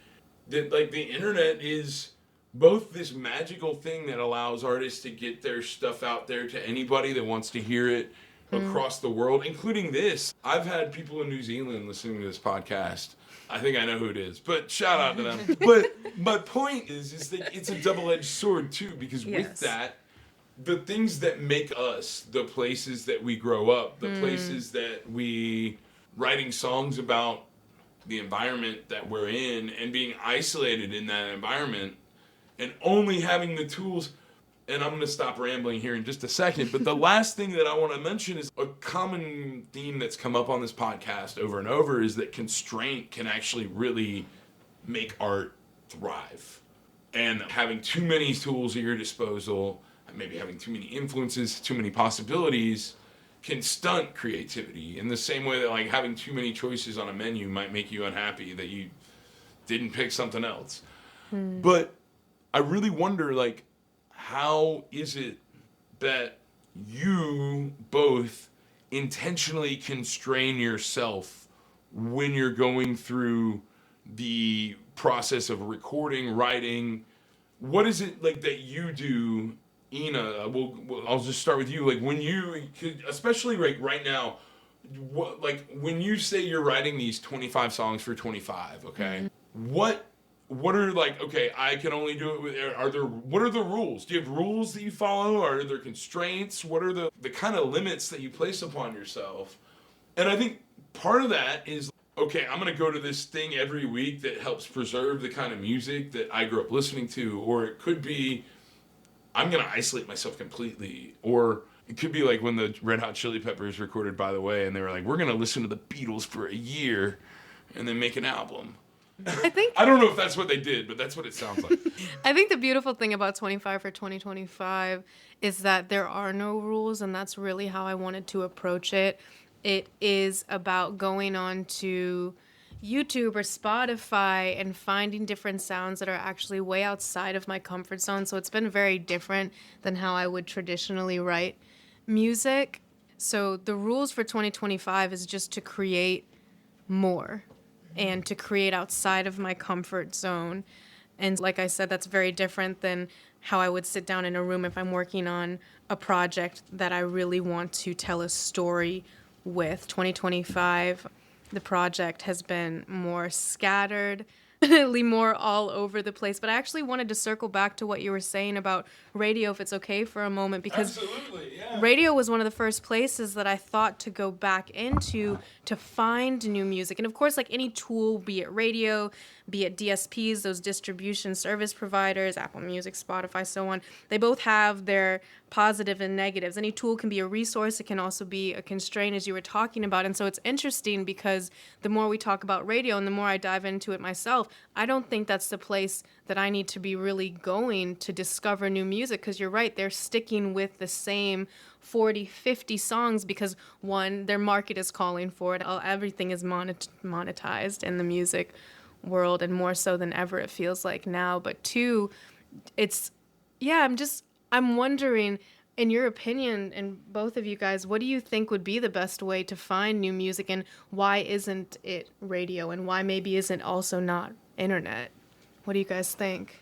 that, like, the internet is both this magical thing that allows artists to get their stuff out there to anybody that wants to hear it across the world, including this. I've had people in New Zealand listening to this podcast. I think I know who it is, but shout out to them. But my point is that it's a double-edged sword too, because with that, the things that make us the places that we grow up, the places that we writing songs about the environment that we're in and being isolated in that environment and only having the tools. And I'm going to stop rambling here in just a second. But the last thing that I want to mention is a common theme that's come up on this podcast over and over is that constraint can actually really make art thrive. And having too many tools at your disposal, maybe having too many influences, too many possibilities, can stunt creativity. In the same way that, like, having too many choices on a menu might make you unhappy that you didn't pick something else. But I really wonder, like, how is it that you both intentionally constrain yourself when you're going through the process of recording, writing? What is it, like, that you do, Ina? I'll just start with you. Like, when you, especially right now, when you say you're writing these 25 songs for 25, okay? What are, like, okay, I can only do it with, what are the rules? Do you have rules that you follow? Are there constraints? What are the kind of limits that you place upon yourself? And I think part of that is, okay, I'm going to go to this thing every week that helps preserve the kind of music that I grew up listening to. Or it could be, I'm going to isolate myself completely. Or it could be like when the Red Hot Chili Peppers recorded By the Way, and they were like, we're going to listen to the Beatles for a year and then make an album. I don't know if that's what they did, but that's what it sounds like. I think the beautiful thing about 25 for 2025 is that there are no rules, and that's really how I wanted to approach it. It is about going on to YouTube or Spotify and finding different sounds that are actually way outside of my comfort zone. So it's been very different than how I would traditionally write music. So the rules for 2025 is just to create more and to create outside of my comfort zone. And like I said, that's very different than how I would sit down in a room if I'm working on a project that I really want to tell a story with. 2025, the project has been more scattered. definitely more all over the place. But I actually wanted to circle back to what you were saying about radio, if it's okay for a moment, because Absolutely, yeah. radio was one of the first places that I thought to go back into to find new music. And of course, like any tool, be it radio, be it DSPs, those distribution service providers, Apple Music, Spotify, so on, they both have their positive and negatives. Any tool can be a resource. It can also be a constraint, as you were talking about. And so it's interesting because the more we talk about radio and the more I dive into it myself, I don't think that's the place that I need to be really going to discover new music, because you're right, they're sticking with the same 40, 50 songs because, one, their market is calling for it. Everything is monetized in the music world, and more so than ever it feels like now. But two, I'm wondering, in your opinion, and both of you guys, what do you think would be the best way to find new music, and why isn't it radio, and why maybe isn't also not internet? What do you guys think?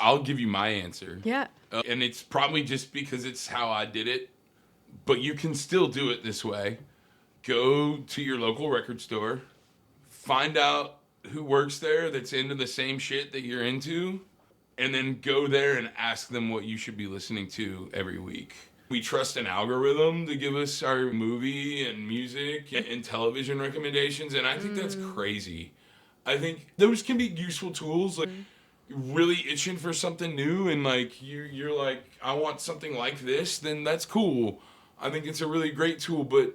I'll give you my answer. Yeah. And it's probably just because it's how I did it, but you can still do it this way. Go to your local record store, find out who works there that's into the same shit that you're into, and then go there and ask them what you should be listening to every week. We trust an algorithm to give us our movie and music and television recommendations, and I think that's crazy. I think those can be useful tools, like really itching for something new, and like you're like, I want something like this, then that's cool. I think it's a really great tool, but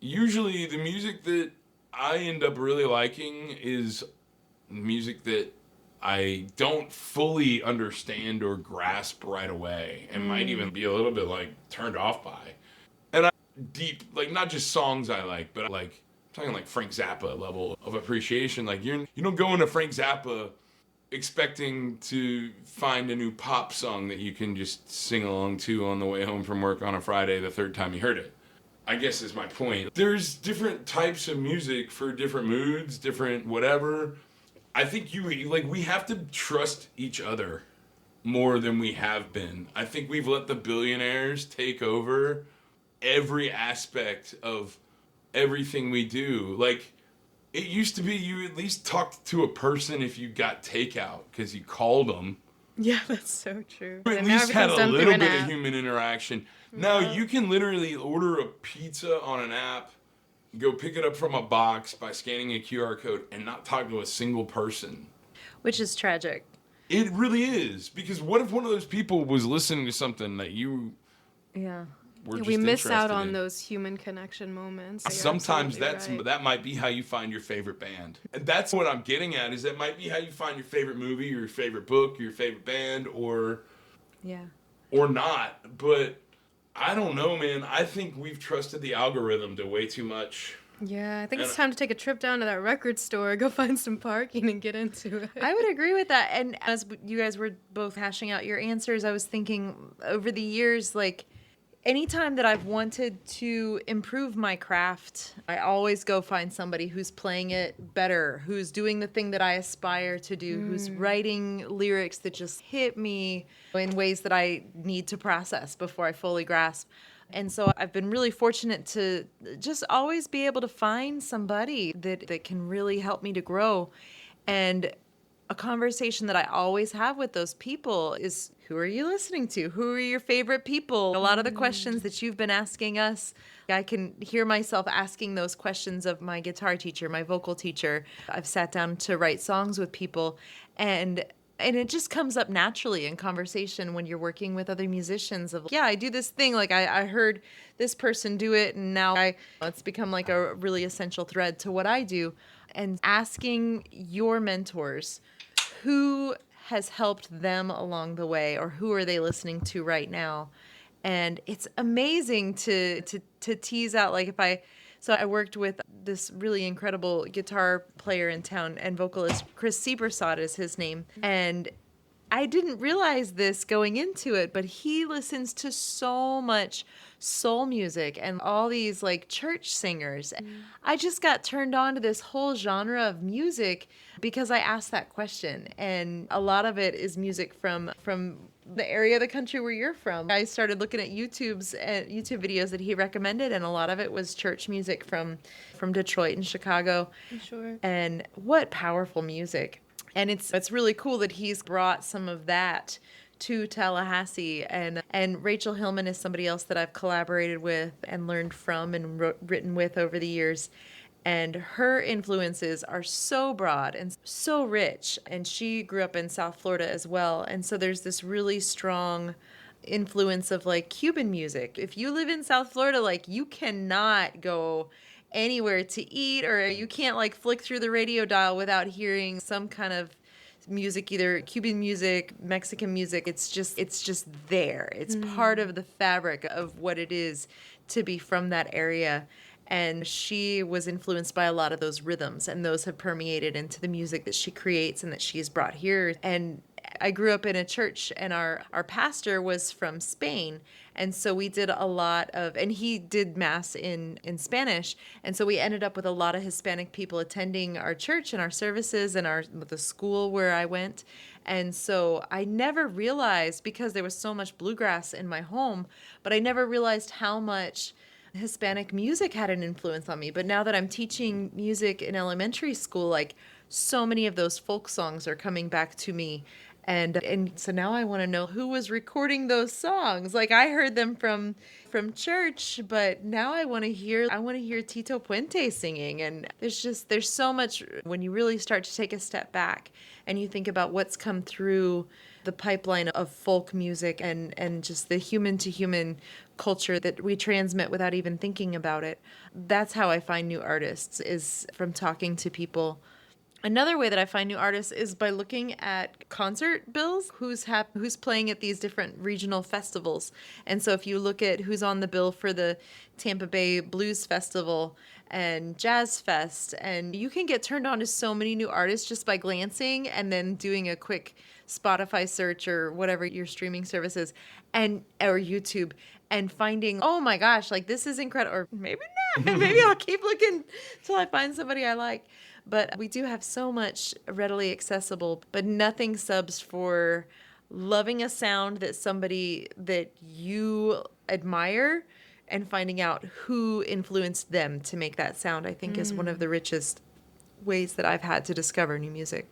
usually the music that I end up really liking is music that I don't fully understand or grasp right away, and might even be a little bit like turned off by. And I deep, like, not just songs I like, but like I'm talking like Frank Zappa level of appreciation. Like you don't go into Frank Zappa expecting to find a new pop song that you can just sing along to on the way home from work on a Friday the third time you heard it, I guess is my point. There's different types of music for different moods, different whatever. I think we have to trust each other more than we have been. I think we've let the billionaires take over every aspect of everything we do. Like, it used to be you at least talked to a person if you got takeout because you called them. Yeah, that's so true. You at least had a little bit of human interaction. Now you can literally order a pizza on an app, go pick it up from a box by scanning a QR code, and not talk to a single person. Which is tragic. It really is. Because what if one of those people was listening to something that you were just we miss out interested on in? those human connection moments. You're Sometimes absolutely right. that might be how you find your favorite band. And that's what I'm getting at, is that might be how you find your favorite movie, your favorite book, your favorite band, or not. But I don't know, man. I think we've trusted the algorithm to way too much. Yeah, I think it's time to take a trip down to that record store, go find some parking, and get into it. I would agree with that. And as you guys were both hashing out your answers, I was thinking over the years, like, anytime that I've wanted to improve my craft, I always go find somebody who's playing it better, who's doing the thing that I aspire to do, who's writing lyrics that just hit me in ways that I need to process before I fully grasp. And so I've been really fortunate to just always be able to find somebody that can really help me to grow. And a conversation that I always have with those people is, who are you listening to? Who are your favorite people? A lot of the questions that you've been asking us, I can hear myself asking those questions of my guitar teacher, my vocal teacher. I've sat down to write songs with people, and it just comes up naturally in conversation when you're working with other musicians of, I do this thing, like I heard this person do it, and now it's become like a really essential thread to what I do. And asking your mentors, who has helped them along the way, or who are they listening to right now? And it's amazing to tease out, like, so I worked with this really incredible guitar player in town and vocalist, Chris Siebersod is his name. And I didn't realize this going into it, but he listens to so much soul music and all these like church singers. I just got turned on to this whole genre of music because I asked that question. And a lot of it is music from the area of the country where you're from. I started looking at YouTube videos that he recommended, and a lot of it was church music from Detroit and Chicago. Sure. And what powerful music. And it's really cool that he's brought some of that to Tallahassee. And Rachel Hillman is somebody else that I've collaborated with and learned from and written with over the years. And her influences are so broad and so rich. And she grew up in South Florida as well. And so there's this really strong influence of like Cuban music. If you live in South Florida, like you cannot go anywhere to eat, or you can't like flick through the radio dial without hearing some kind of music, either Cuban music, Mexican music. It's just there. It's part of the fabric of what it is to be from that area. And she was influenced by a lot of those rhythms, and those have permeated into the music that she creates and that she's brought here. And I grew up in a church, and our pastor was from Spain. And so we did a lot of, and he did mass in Spanish. And so we ended up with a lot of Hispanic people attending our church and our services and the school where I went. And so I never realized, because there was so much bluegrass in my home, but I never realized how much Hispanic music had an influence on me. But now that I'm teaching music in elementary school, like so many of those folk songs are coming back to me. And so now I want to know who was recording those songs. Like I heard them from church, but now I want to hear Tito Puente singing. And there's so much when you really start to take a step back and you think about what's come through the pipeline of folk music and just the human to human culture that we transmit without even thinking about it. That's how I find new artists, is from talking to people. Another way that I find new artists is by looking at concert bills, who's playing at these different regional festivals. And so if you look at who's on the bill for the Tampa Bay Blues Festival and Jazz Fest, and you can get turned on to so many new artists just by glancing and then doing a quick Spotify search or whatever your streaming service is, or YouTube, and finding, oh my gosh, like this is incredible. Or maybe not. Maybe I'll keep looking till I find somebody I like. But we do have so much readily accessible, but nothing subs for loving a sound that somebody that you admire and finding out who influenced them to make that sound, I think is one of the richest ways that I've had to discover new music.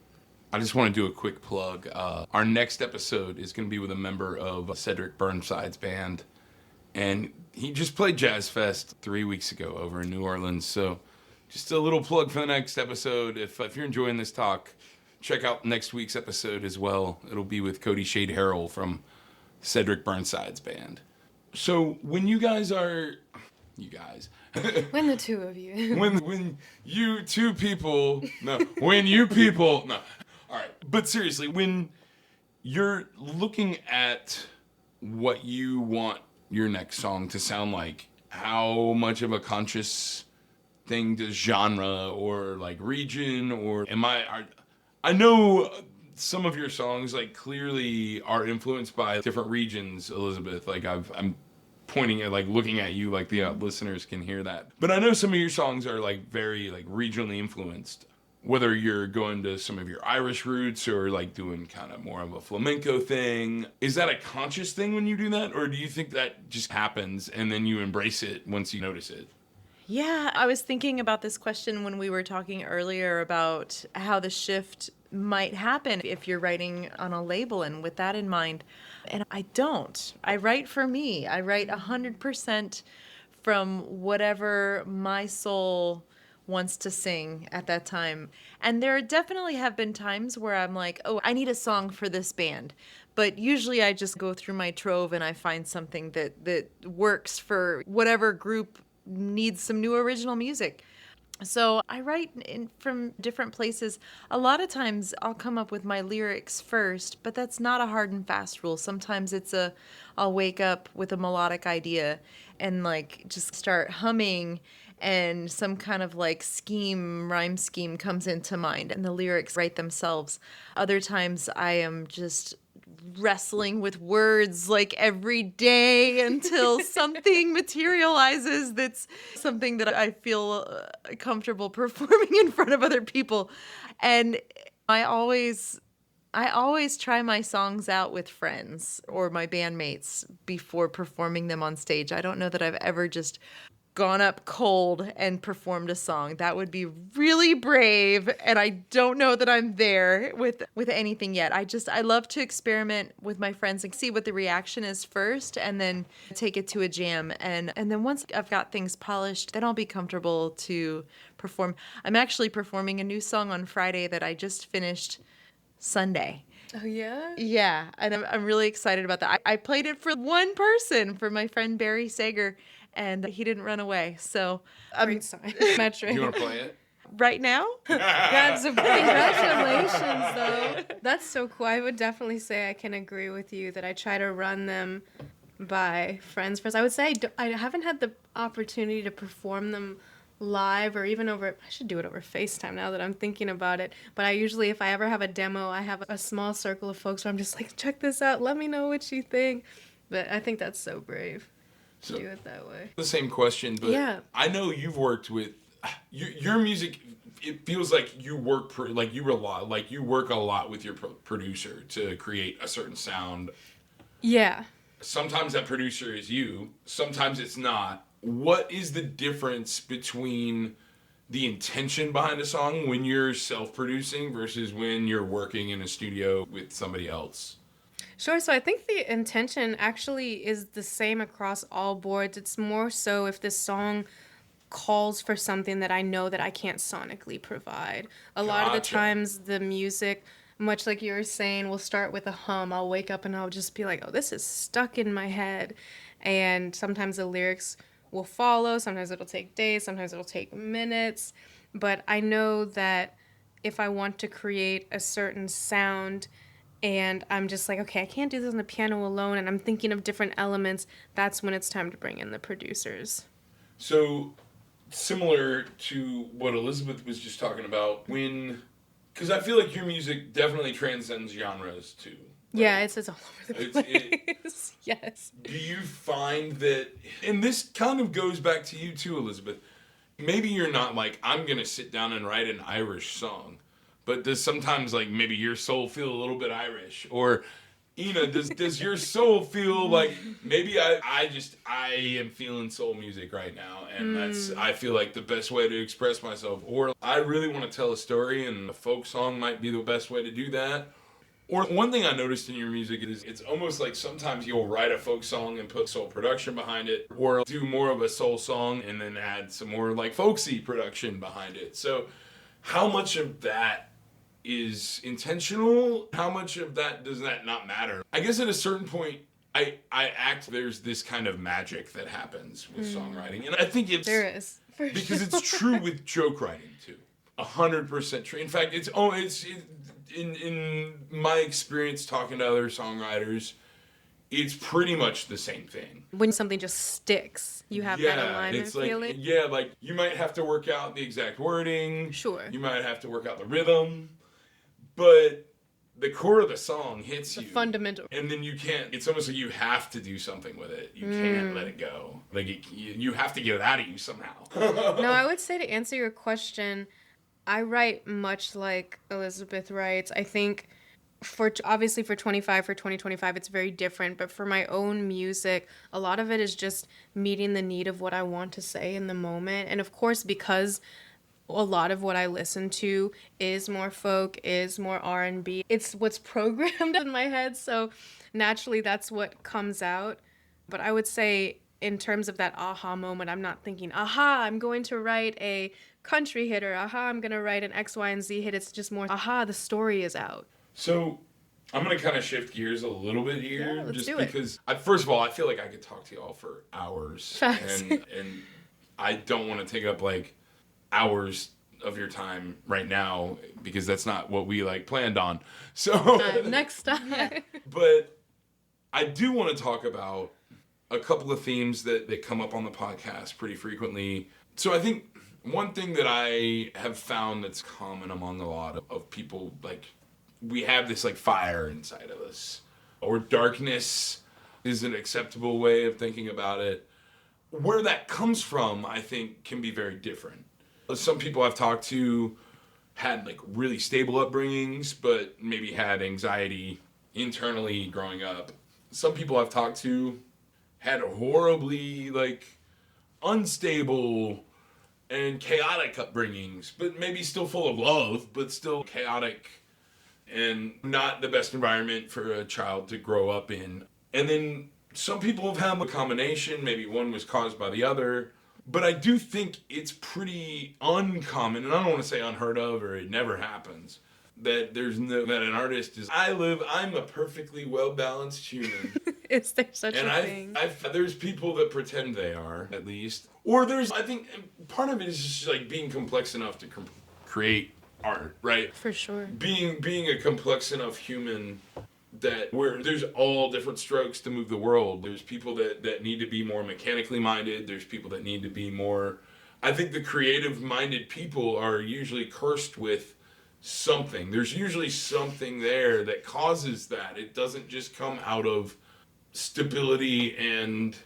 I just want to do a quick plug. Our next episode is going to be with a member of Cedric Burnside's band. And he just played Jazz Fest 3 weeks ago over in New Orleans. So just a little plug for the next episode. If you're enjoying this talk, check out next week's episode as well. It'll be with Cody Shade Harrell from Cedric Burnside's band. So when when the two of you. when you people, no. All right. But seriously, when you're looking at what you want your next song to sound like, how much of a conscious thing does genre or like region, or I know some of your songs like clearly are influenced by different regions, Elizabeth. Like I'm pointing at, like looking at you, like the listeners can hear that. But I know some of your songs are like very like regionally influenced, whether you're going to some of your Irish roots or like doing kind of more of a flamenco thing. Is that a conscious thing when you do that? Or do you think that just happens and then you embrace it once you notice it? Yeah, I was thinking about this question when we were talking earlier about how the shift might happen if you're writing on a label, and with that in mind. And I don't. I write for me. I write 100% from whatever my soul wants to sing at that time. And there definitely have been times where I'm like, oh, I need a song for this band. But usually I just go through my trove and I find something that works for whatever group needs some new original music. So I write from different places. A lot of times I'll come up with my lyrics first, but that's not a hard and fast rule. Sometimes I'll wake up with a melodic idea and like just start humming, and some kind of like rhyme scheme comes into mind and the lyrics write themselves. Other times I am just wrestling with words like every day until something materializes that's something that I feel comfortable performing in front of other people. And I always try my songs out with friends or my bandmates before performing them on stage. I don't know that I've ever just gone up cold and performed a song. That would be really brave, and I don't know that I'm there with anything yet. I love to experiment with my friends and see what the reaction is first, and then take it to a jam. And then once I've got things polished, then I'll be comfortable to perform. I'm actually performing a new song on Friday that I just finished Sunday. Oh, yeah? Yeah, and I'm really excited about that. I played it for one person, for my friend Barry Sager, and he didn't run away. So Great sign. Metric. Do you want to play it? right now, God, so congratulations, though. That's so cool. I would definitely say I can agree with you that I try to run them by friends first. I would say I haven't had the opportunity to perform them live or even over, I should do it over FaceTime now that I'm thinking about it. But I usually, if I ever have a demo, I have a small circle of folks where I'm just like, check this out, let me know what you think. But I think that's so brave to do it that way. The same question, but Yeah. I know you've worked with your music. It feels like you work you work a lot with your producer to create a certain sound. Yeah. Sometimes that producer is you, sometimes it's not. What is the difference between the intention behind a song when you're self-producing versus when you're working in a studio with somebody else? Sure. So I think the intention actually is the same across all boards. It's more so if this song calls for something that I know that I can't sonically provide. A lot of the Gotcha. times the music, much like you were saying, will start with a hum. I'll wake up and I'll just be like, oh, this is stuck in my head. And sometimes the lyrics will follow. Sometimes it'll take days. Sometimes it'll take minutes. But I know that if I want to create a certain sound and I'm just like, okay, I can't do this on the piano alone, and I'm thinking of different elements, that's when it's time to bring in the producers. So, similar to what Elizabeth was just talking about, because I feel like your music definitely transcends genres too. Yeah, it's all over the It's- place. Yes. Do you find that, and this kind of goes back to you too, Elizabeth, maybe you're not like, I'm going to sit down and write an Irish song, but does sometimes like maybe your soul feel a little bit Irish? Or, Ina, does your soul feel like maybe I am feeling soul music right now, and I feel like the best way to express myself, or I really want to tell a story and a folk song might be the best way to do that. Or one thing I noticed in your music is it's almost like sometimes you'll write a folk song and put soul production behind it, or do more of a soul song and then add some more like folksy production behind it. So how much of that is intentional? How much of that does that not matter? I guess at a certain point, there's this kind of magic that happens with songwriting. And I think There is. For because sure. it's true with joke writing too. 100% true. In fact, in my experience talking to other songwriters, it's pretty much the same thing. When something just sticks, you have that alignment it's like, feeling. yeah, like you might have to work out the exact wording. Sure. You might have to work out the rhythm, but the core of the song hits The you. fundamental. And then you can't, it's almost like you have to do something with it. You can't let it go. Like you have to get it out of you somehow. No, I would say to answer your question, I write much like Elizabeth writes. I think obviously for 2025, it's very different. But for my own music, a lot of it is just meeting the need of what I want to say in the moment. And of course, because a lot of what I listen to is more folk, is more R&B. It's what's programmed in my head. So naturally, that's what comes out. But I would say in terms of that aha moment, I'm not thinking, aha, I'm going to write a country hit, or aha, I'm going to write an X, Y, and Z hit. It's just more, aha, the story is out. So I'm going to kind of shift gears a little bit here. Yeah, let's just do it. because, first of all, I feel like I could talk to y'all for hours. Facts. And I don't want to take up like hours of your time right now because that's not what we like planned on. So Next time. but I do want to talk about a couple of themes that come up on the podcast pretty frequently. So I think one thing that I have found that's common among a lot of people, like we have this like fire inside of us, or darkness is an acceptable way of thinking about it. Where that comes from, I think, can be very different. Some people I've talked to had like really stable upbringings, but maybe had anxiety internally growing up. Some people I've talked to had horribly like unstable and chaotic upbringings, but maybe still full of love, but still chaotic and not the best environment for a child to grow up in. And then some people have had a combination, maybe one was caused by the other. But I do think it's pretty uncommon, and I don't want to say unheard of or it never happens, that that an artist is, I'm a perfectly well-balanced human. Is there such a thing? There's people that pretend they are, at least. Or I think part of it is just like being complex enough to create art, right? For sure. Being a complex enough human that where there's all different strokes to move the world. There's people that need to be more mechanically minded. There's people that need to be more... I think the creative-minded people are usually cursed with something. There's usually something there that causes that. It doesn't just come out of stability and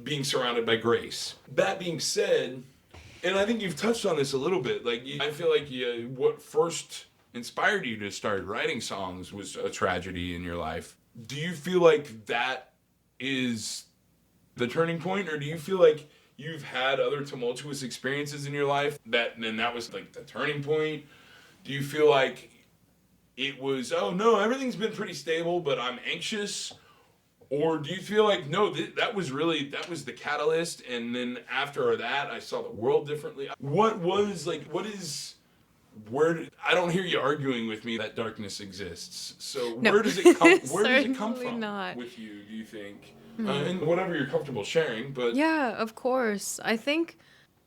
being surrounded by grace. That being said, and I think you've touched on this a little bit, I feel like what first inspired you to start writing songs was a tragedy in your life. Do you feel like that is the turning point, or do you feel like you've had other tumultuous experiences in your life that was like the turning point? Do you feel like it was, oh no, everything's been pretty stable, but I'm anxious? Or do you feel like, no, that was the catalyst, and then after that, I saw the world differently? I don't hear you arguing with me that darkness exists. So No. where does it come Certainly from not. with you, do you think? And whatever you're comfortable sharing, but... Yeah, of course. I think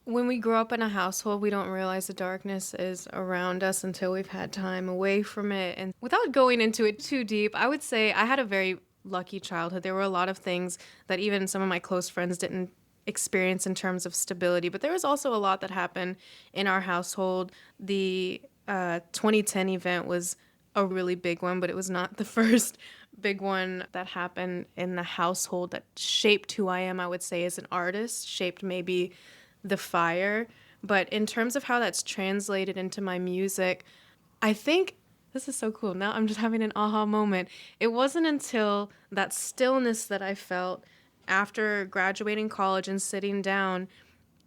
when we grow up in a household, we don't realize the darkness is around us until we've had time away from it. And without going into it too deep, I would say I had a very lucky childhood. There were a lot of things that even some of my close friends didn't experience in terms of stability, but there was also a lot that happened in our household. The 2010 event was a really big one, but it was not the first big one that happened in the household that shaped who I am, I would say, as an artist, shaped maybe the fire. But in terms of how that's translated into my music, I think this is so cool. Now I'm just having an aha moment. It wasn't until that stillness that I felt after graduating college and sitting down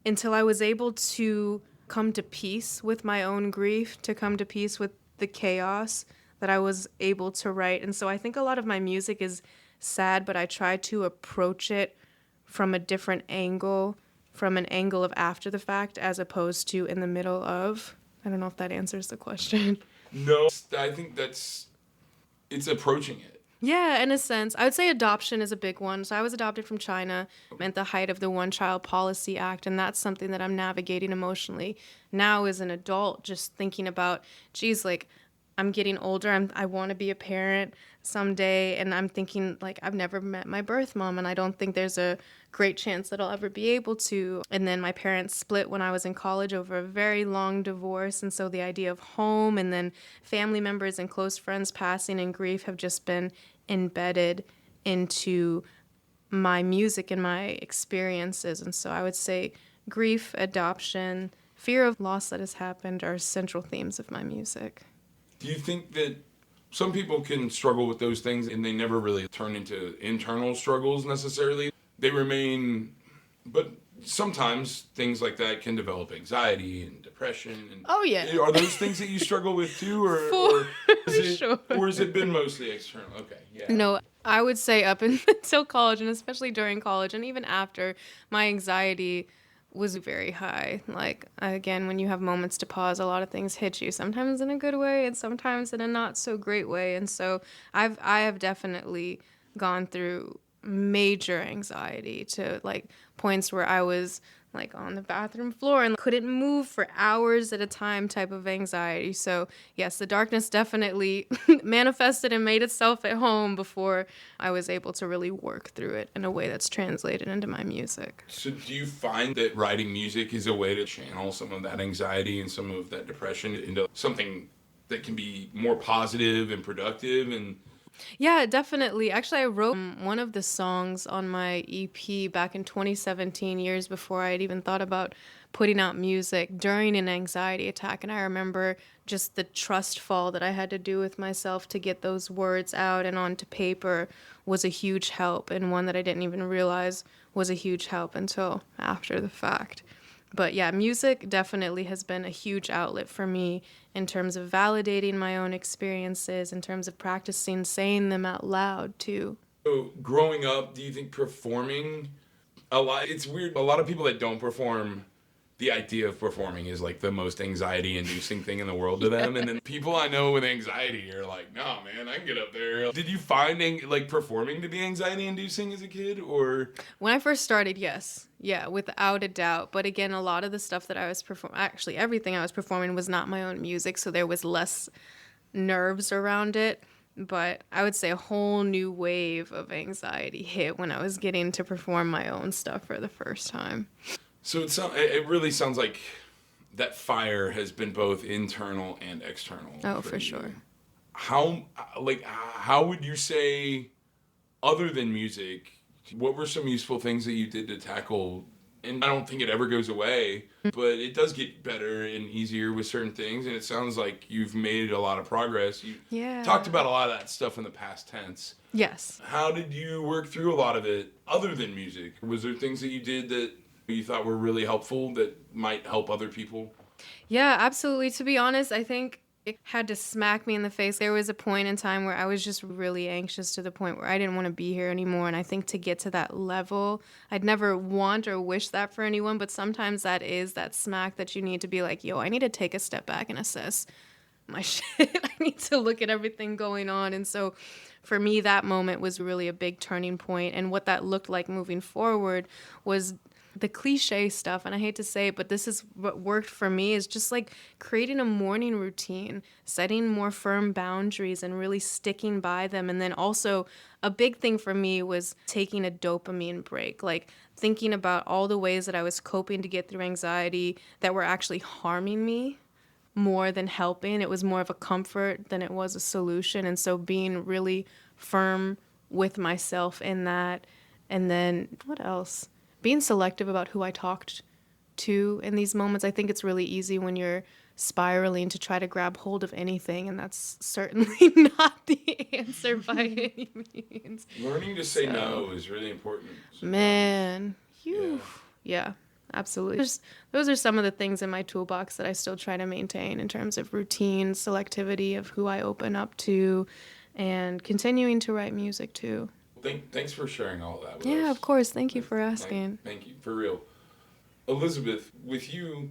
until I was able to come to peace with my own grief, to come to peace with the chaos, that I was able to write. And so I think a lot of my music is sad, but I try to approach it from a different angle, from an angle of after the fact as opposed to in the middle of. I don't know if that answers the question. No, I think it's approaching it. Yeah, in a sense. I would say adoption is a big one. So I was adopted from China at the height of the One Child Policy Act, and that's something that I'm navigating emotionally now as an adult, just thinking about, geez, like, I'm getting older. I want to be a parent someday, and I'm thinking, like, I've never met my birth mom, and I don't think there's a great chance that I'll ever be able to. And then my parents split when I was in college over a very long divorce, and so the idea of home and then family members and close friends passing and grief have just been embedded into my music and my experiences. And so I would say grief, adoption, fear of loss that has happened are central themes of my music. Do you think that some people can struggle with those things and they never really turn into internal struggles necessarily? They remain, but sometimes things like that can develop anxiety and depression. And oh, yeah. Are those things that you struggle with too? Or has it been mostly external? Okay, yeah. No, I would say up until college, and especially during college and even after, my anxiety was very high. Like, again, when you have moments to pause, a lot of things hit you, sometimes in a good way and sometimes in a not so great way. And so I have definitely gone through major anxiety to like points where I was like on the bathroom floor and couldn't move for hours at a time type of anxiety. So yes, the darkness definitely manifested and made itself at home before I was able to really work through it in a way that's translated into my music. So do you find that writing music is a way to channel some of that anxiety and some of that depression into something that can be more positive and productive? And yeah, definitely. Actually, I wrote one of the songs on my EP back in 2017, years before I had even thought about putting out music during an anxiety attack. And I remember just the trust fall that I had to do with myself to get those words out and onto paper was a huge help, and one that I didn't even realize was a huge help until after the fact. But yeah, music definitely has been a huge outlet for me in terms of validating my own experiences, in terms of practicing saying them out loud too. So growing up, do you think performing it's weird. A lot of people that don't perform, the idea of performing is like the most anxiety-inducing thing in the world to them. And then people I know with anxiety are like, "No, man, I can get up there." Did you find like performing to be anxiety-inducing as a kid, or? When I first started, yes. Yeah, without a doubt. But again, a lot of the stuff that I was actually everything I was performing was not my own music, so there was less nerves around it. But I would say a whole new wave of anxiety hit when I was getting to perform my own stuff for the first time. So it really sounds like that fire has been both internal and external. Oh, for sure. How would you say, other than music, what were some useful things that you did to tackle? And I don't think it ever goes away, but it does get better and easier with certain things. And it sounds like you've made a lot of progress. You talked about a lot of that stuff in the past tense. Yes. How did you work through a lot of it other than music? Was there things that you did that you thought were really helpful that might help other people? Yeah, absolutely. To be honest, I think it had to smack me in the face. There was a point in time where I was just really anxious to the point where I didn't want to be here anymore. And I think to get to that level, I'd never want or wish that for anyone, but sometimes that is that smack that you need to be like, yo, I need to take a step back and assess my shit. I need to look at everything going on. And so for me, that moment was really a big turning point. And what that looked like moving forward was the cliche stuff, and I hate to say it, but this is what worked for me, is just like creating a morning routine, setting more firm boundaries and really sticking by them. And then also a big thing for me was taking a dopamine break, like thinking about all the ways that I was coping to get through anxiety that were actually harming me more than helping. It was more of a comfort than it was a solution. And so being really firm with myself in that. And then what else? Being selective about who I talked to in these moments. I think it's really easy when you're spiraling to try to grab hold of anything, and that's certainly not the answer by any means. Learning to say no is really important. Man, yeah, absolutely. Those are some of the things in my toolbox that I still try to maintain in terms of routine, selectivity of who I open up to, and continuing to write music too. Thanks for sharing all that with us. Yeah, of course. Thank you for asking. Thank you, for real. Elizabeth, with you,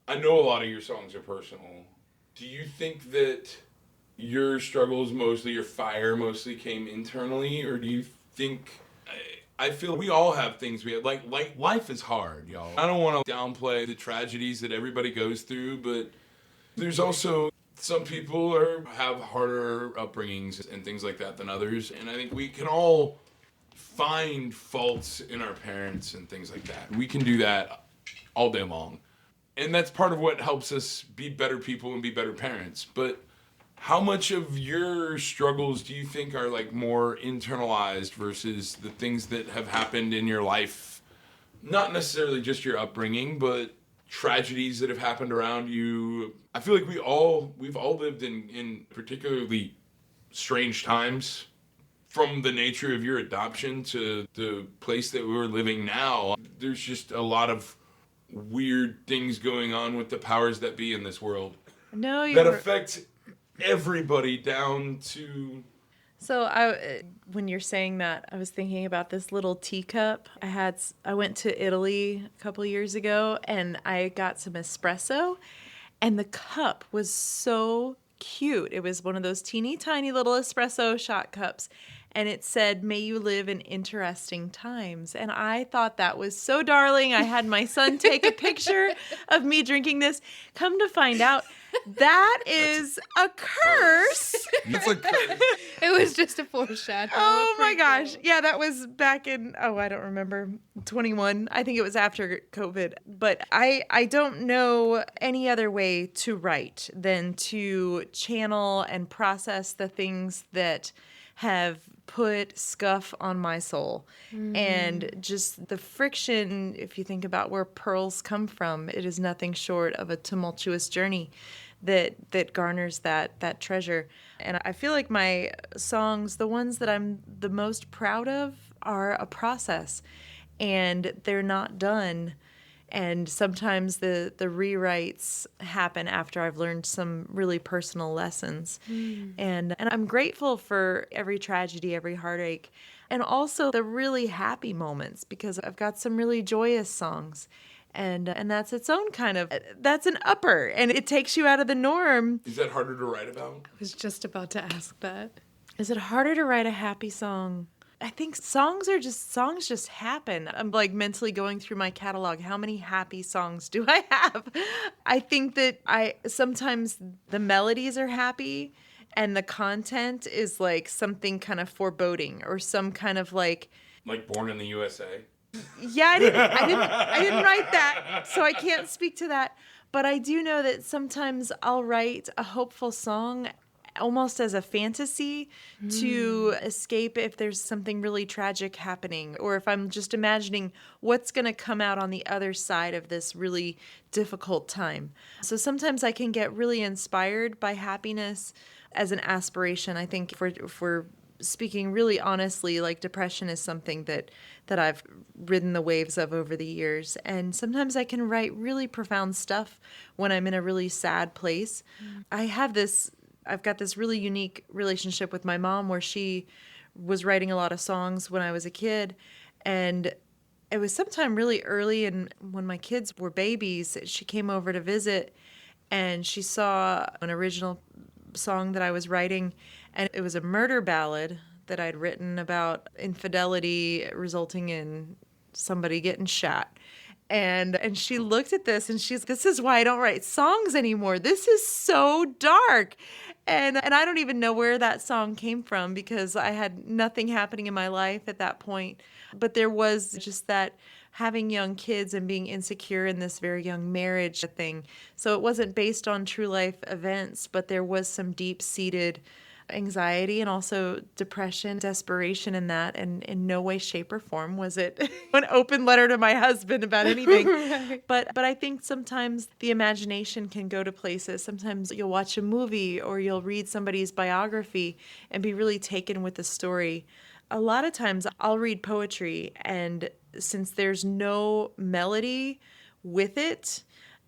I know a lot of your songs are personal. Do you think that your struggles your fire mostly came internally, or do you think... I feel we all have things we have, like life is hard, y'all. I don't want to downplay the tragedies that everybody goes through, but there's also... Some people have harder upbringings and things like that than others, and I think we can all find faults in our parents and things like that. We can do that all day long, and that's part of what helps us be better people and be better parents. But how much of your struggles do you think are like more internalized versus the things that have happened in your life? Not necessarily just your upbringing, but tragedies that have happened around you. I feel like we've all lived in particularly strange times, from the nature of your adoption to the place that we're living now. There's just a lot of weird things going on with the powers that be in this world that affect everybody down to... So when you're saying that, I was thinking about this little teacup. I went to Italy a couple years ago, and I got some espresso, and the cup was so cute. It was one of those teeny tiny little espresso shot cups, and it said, "May you live in interesting times." And I thought that was so darling. I had my son take a picture of me drinking this. Come to find out, that is a curse. It's a curse. It was just a foreshadow. Oh my gosh. Yeah, that was back in, I don't remember, 21. I think it was after COVID. But I don't know any other way to write than to channel and process the things that have put scuff on my soul. And just the friction, if you think about where pearls come from, it is nothing short of a tumultuous journey that garners that treasure. And I feel like my songs, the ones that I'm the most proud of, are a process, and they're not done. And sometimes the rewrites happen after I've learned some really personal lessons. And I'm grateful for every tragedy, every heartache, and also the really happy moments, because I've got some really joyous songs. And that's its own kind of, that's an upper, and it takes you out of the norm. Is that harder to write about? I was just about to ask that. Is it harder to write a happy song? I think songs just happen. I'm like mentally going through my catalog. How many happy songs do I have? I think that sometimes the melodies are happy and the content is like something kind of foreboding, or some kind of like Born in the USA? yeah, I didn't write that, so I can't speak to that. But I do know that sometimes I'll write a hopeful song almost as a fantasy to escape if there's something really tragic happening, or if I'm just imagining what's going to come out on the other side of this really difficult time. So sometimes I can get really inspired by happiness as an aspiration. I think if we're speaking really honestly, like depression is something that I've ridden the waves of over the years. And sometimes I can write really profound stuff when I'm in a really sad place. I've got this really unique relationship with my mom, where she was writing a lot of songs when I was a kid. And it was sometime really early, and when my kids were babies, she came over to visit, and she saw an original song that I was writing, and it was a murder ballad that I'd written about infidelity resulting in somebody getting shot. And she looked at this and this is why I don't write songs anymore. This is so dark. And I don't even know where that song came from, because I had nothing happening in my life at that point. But there was just that having young kids and being insecure in this very young marriage thing. So it wasn't based on true life events, but there was some deep-seated anxiety and also depression, desperation in that, and in no way, shape, or form was it an open letter to my husband about anything. Right. But I think sometimes the imagination can go to places. Sometimes you'll watch a movie or you'll read somebody's biography and be really taken with the story. A lot of times I'll read poetry, and since there's no melody with it,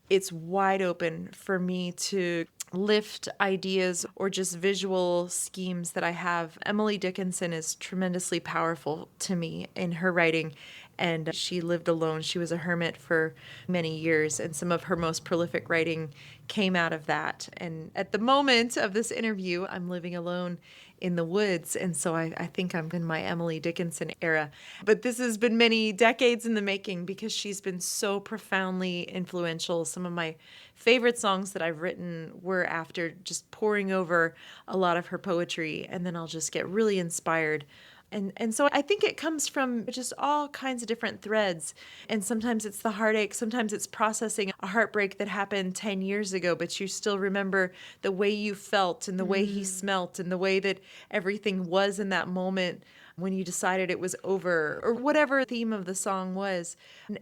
it's wide open for me to lift ideas or just visual schemes that I have. Emily Dickinson is tremendously powerful to me in her writing, and she lived alone. She was a hermit for many years, and some of her most prolific writing came out of that. And at the moment of this interview, I'm living alone in the woods, and so I think I'm in my Emily Dickinson era. But this has been many decades in the making, because she's been so profoundly influential. Some of my favorite songs that I've written were after just poring over a lot of her poetry, and then I'll just get really inspired. And so I think it comes from just all kinds of different threads. And sometimes it's the heartache. Sometimes it's processing a heartbreak that happened 10 years ago, but you still remember the way you felt and the way he smelt and the way that everything was in that moment when you decided it was over, or whatever theme of the song was.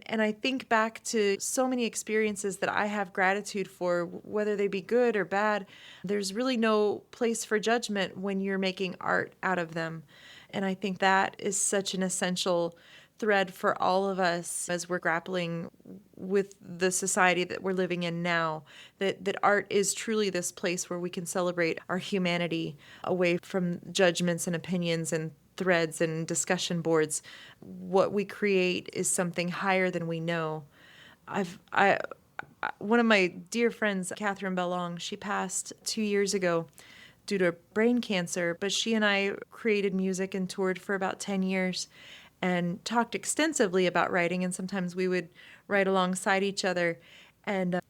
And I think back to so many experiences that I have gratitude for, whether they be good or bad. There's really no place for judgment when you're making art out of them. And I think that is such an essential thread for all of us as we're grappling with the society that we're living in now, that art is truly this place where we can celebrate our humanity away from judgments and opinions and threads and discussion boards. What we create is something higher than we know. One of my dear friends, Catherine Bellong, she passed 2 years ago due to brain cancer, but she and I created music and toured for about 10 years and talked extensively about writing, and sometimes we would write alongside each other. And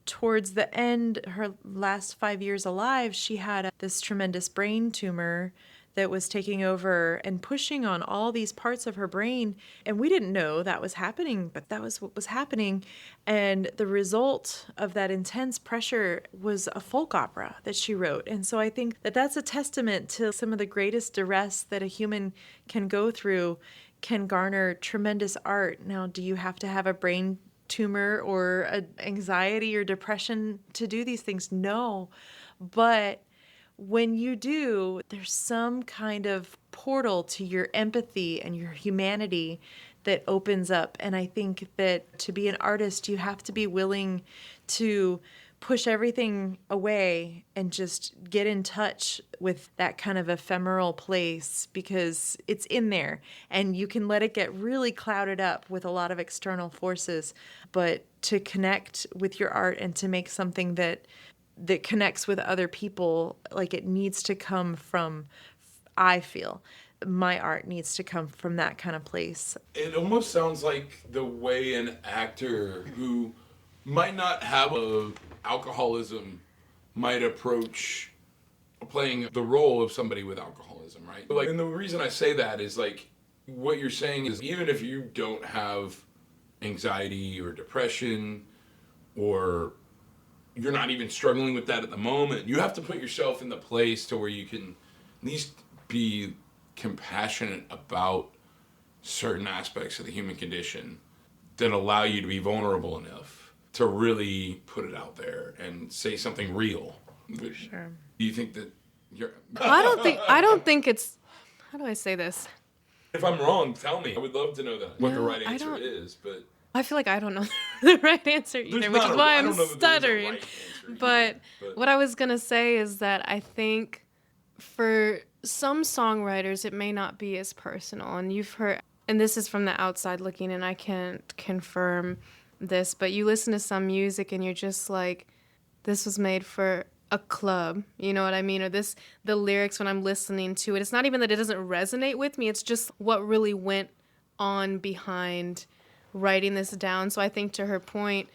towards the end, her last 5 years alive, she had this tremendous brain tumor that was taking over and pushing on all these parts of her brain. And we didn't know that was happening, but that was what was happening. And the result of that intense pressure was a folk opera that she wrote. And so I think that that's a testament to some of the greatest duress that a human can go through can garner tremendous art. Now, do you have to have a brain tumor or anxiety or depression to do these things? No. But when you do, there's some kind of portal to your empathy and your humanity that opens up. And I think that to be an artist, you have to be willing to push everything away and just get in touch with that kind of ephemeral place, because it's in there and you can let it get really clouded up with a lot of external forces. But to connect with your art and to make something that connects with other people, like it needs to come from, I feel, my art needs to come from that kind of place. It almost sounds like the way an actor who might not have a alcoholism might approach playing the role of somebody with alcoholism, right? Like, and the reason I say that is like what you're saying is even if you don't have anxiety or depression, or you're not even struggling with that at the moment, you have to put yourself in the place to where you can at least be compassionate about certain aspects of the human condition that allow you to be vulnerable enough to really put it out there and say something real. Sure. Do you think that you're... I don't think it's, how do I say this? If I'm wrong, tell me. I would love to know what the right answer is, but... I feel like I don't know the right answer either, which is why I'm stuttering. Right but what I was going to say is that I think for some songwriters, it may not be as personal. And you've heard, and this is from the outside looking in, I can't confirm this, but you listen to some music and you're just like, this was made for a club, you know what I mean? Or the lyrics when I'm listening to it, it's not even that it doesn't resonate with me, it's just what really went on behind writing this down. So I think to her point,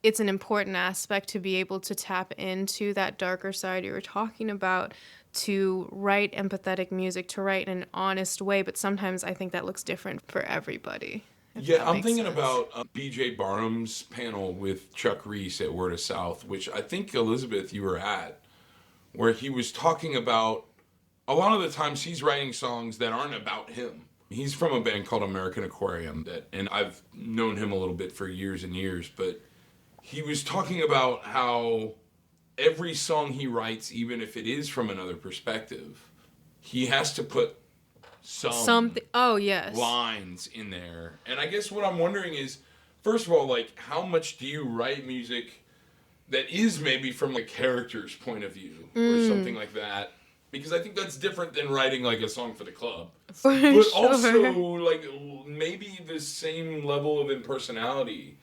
it's an important aspect to be able to tap into that darker side you were talking about, to write empathetic music, to write in an honest way. But sometimes I think that looks different for everybody. Yeah, I'm thinking about B.J. Barnum's panel with Chuck Reese at Word of South, which I think, Elizabeth, you were at, where he was talking about a lot of the times he's writing songs that aren't about him. He's from a band called American Aquarium, and I've known him a little bit for years and years, but he was talking about how every song he writes, even if it is from another perspective, he has to put something. Oh, yes. Lines in there. And I guess what I'm wondering is, first of all, like, how much do you write music that is maybe from a character's point of view or something like that? Because I think that's different than writing like a song for the club. But also like maybe the same level of impersonality.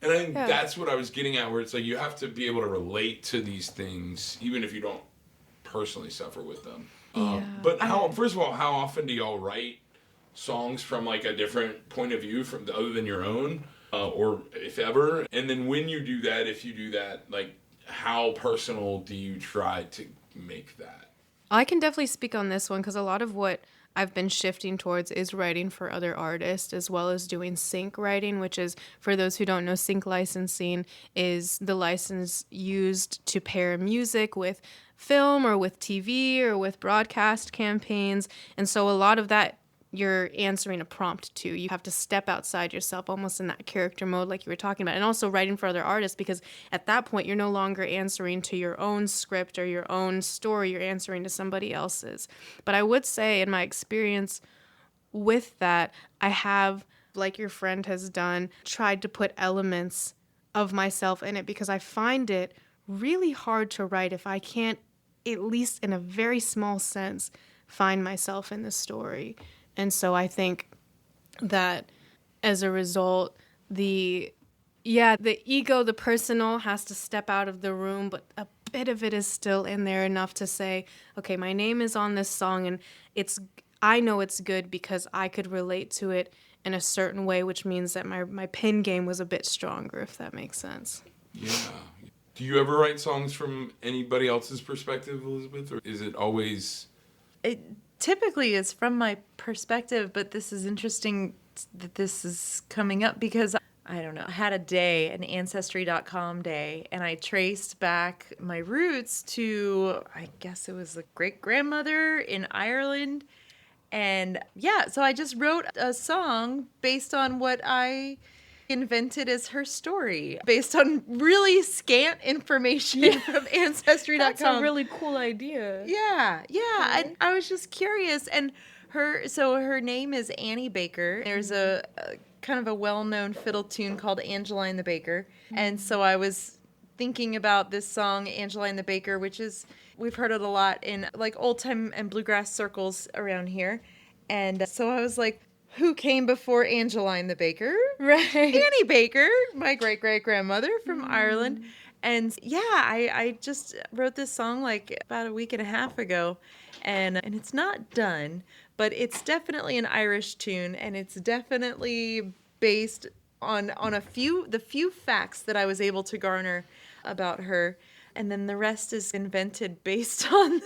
And I think that's what I was getting at, where it's like you have to be able to relate to these things even if you don't personally suffer with them. But first of all, how often do y'all write songs from like a different point of view from other than your own? Or if ever? And then when you do that, if you do that, like how personal do you try to make that? I can definitely speak on this one because a lot of what I've been shifting towards is writing for other artists as well as doing sync writing, which is, for those who don't know, sync licensing is the license used to pair music with film or with TV or with broadcast campaigns. And so a lot of that you're answering a prompt to. You have to step outside yourself, almost in that character mode like you were talking about. And also writing for other artists, because at that point you're no longer answering to your own script or your own story, you're answering to somebody else's. But I would say in my experience with that, I have, like your friend has done, tried to put elements of myself in it, because I find it really hard to write if I can't, at least in a very small sense, find myself in the story. And so I think that as a result, the ego, the personal has to step out of the room, but a bit of it is still in there enough to say, okay, my name is on this song and I know it's good because I could relate to it in a certain way, which means that my pen game was a bit stronger, if that makes sense. Yeah. Do you ever write songs from anybody else's perspective, Elizabeth? Or is it always it typically is from my perspective, but this is interesting that this is coming up because I don't know. I had a day, an Ancestry.com day, and I traced back my roots to, I guess it was a great-grandmother in Ireland. And yeah, so I just wrote a song based on what I invented as her story, based on really scant information from Ancestry.com. That's a really cool idea. Yeah. Okay. I was just curious. And her name is Annie Baker. There's a kind of a well-known fiddle tune called Angeline the Baker. And so I was thinking about this song, Angeline the Baker, which is, we've heard it a lot in like old time and bluegrass circles around here. And so I was like, who came before Angeline the Baker? Right. Annie Baker, my great-great-grandmother from Ireland. And yeah, I just wrote this song like about a week and a half ago. And it's not done, but it's definitely an Irish tune, and it's definitely based on the few facts that I was able to garner about her. And then the rest is invented based on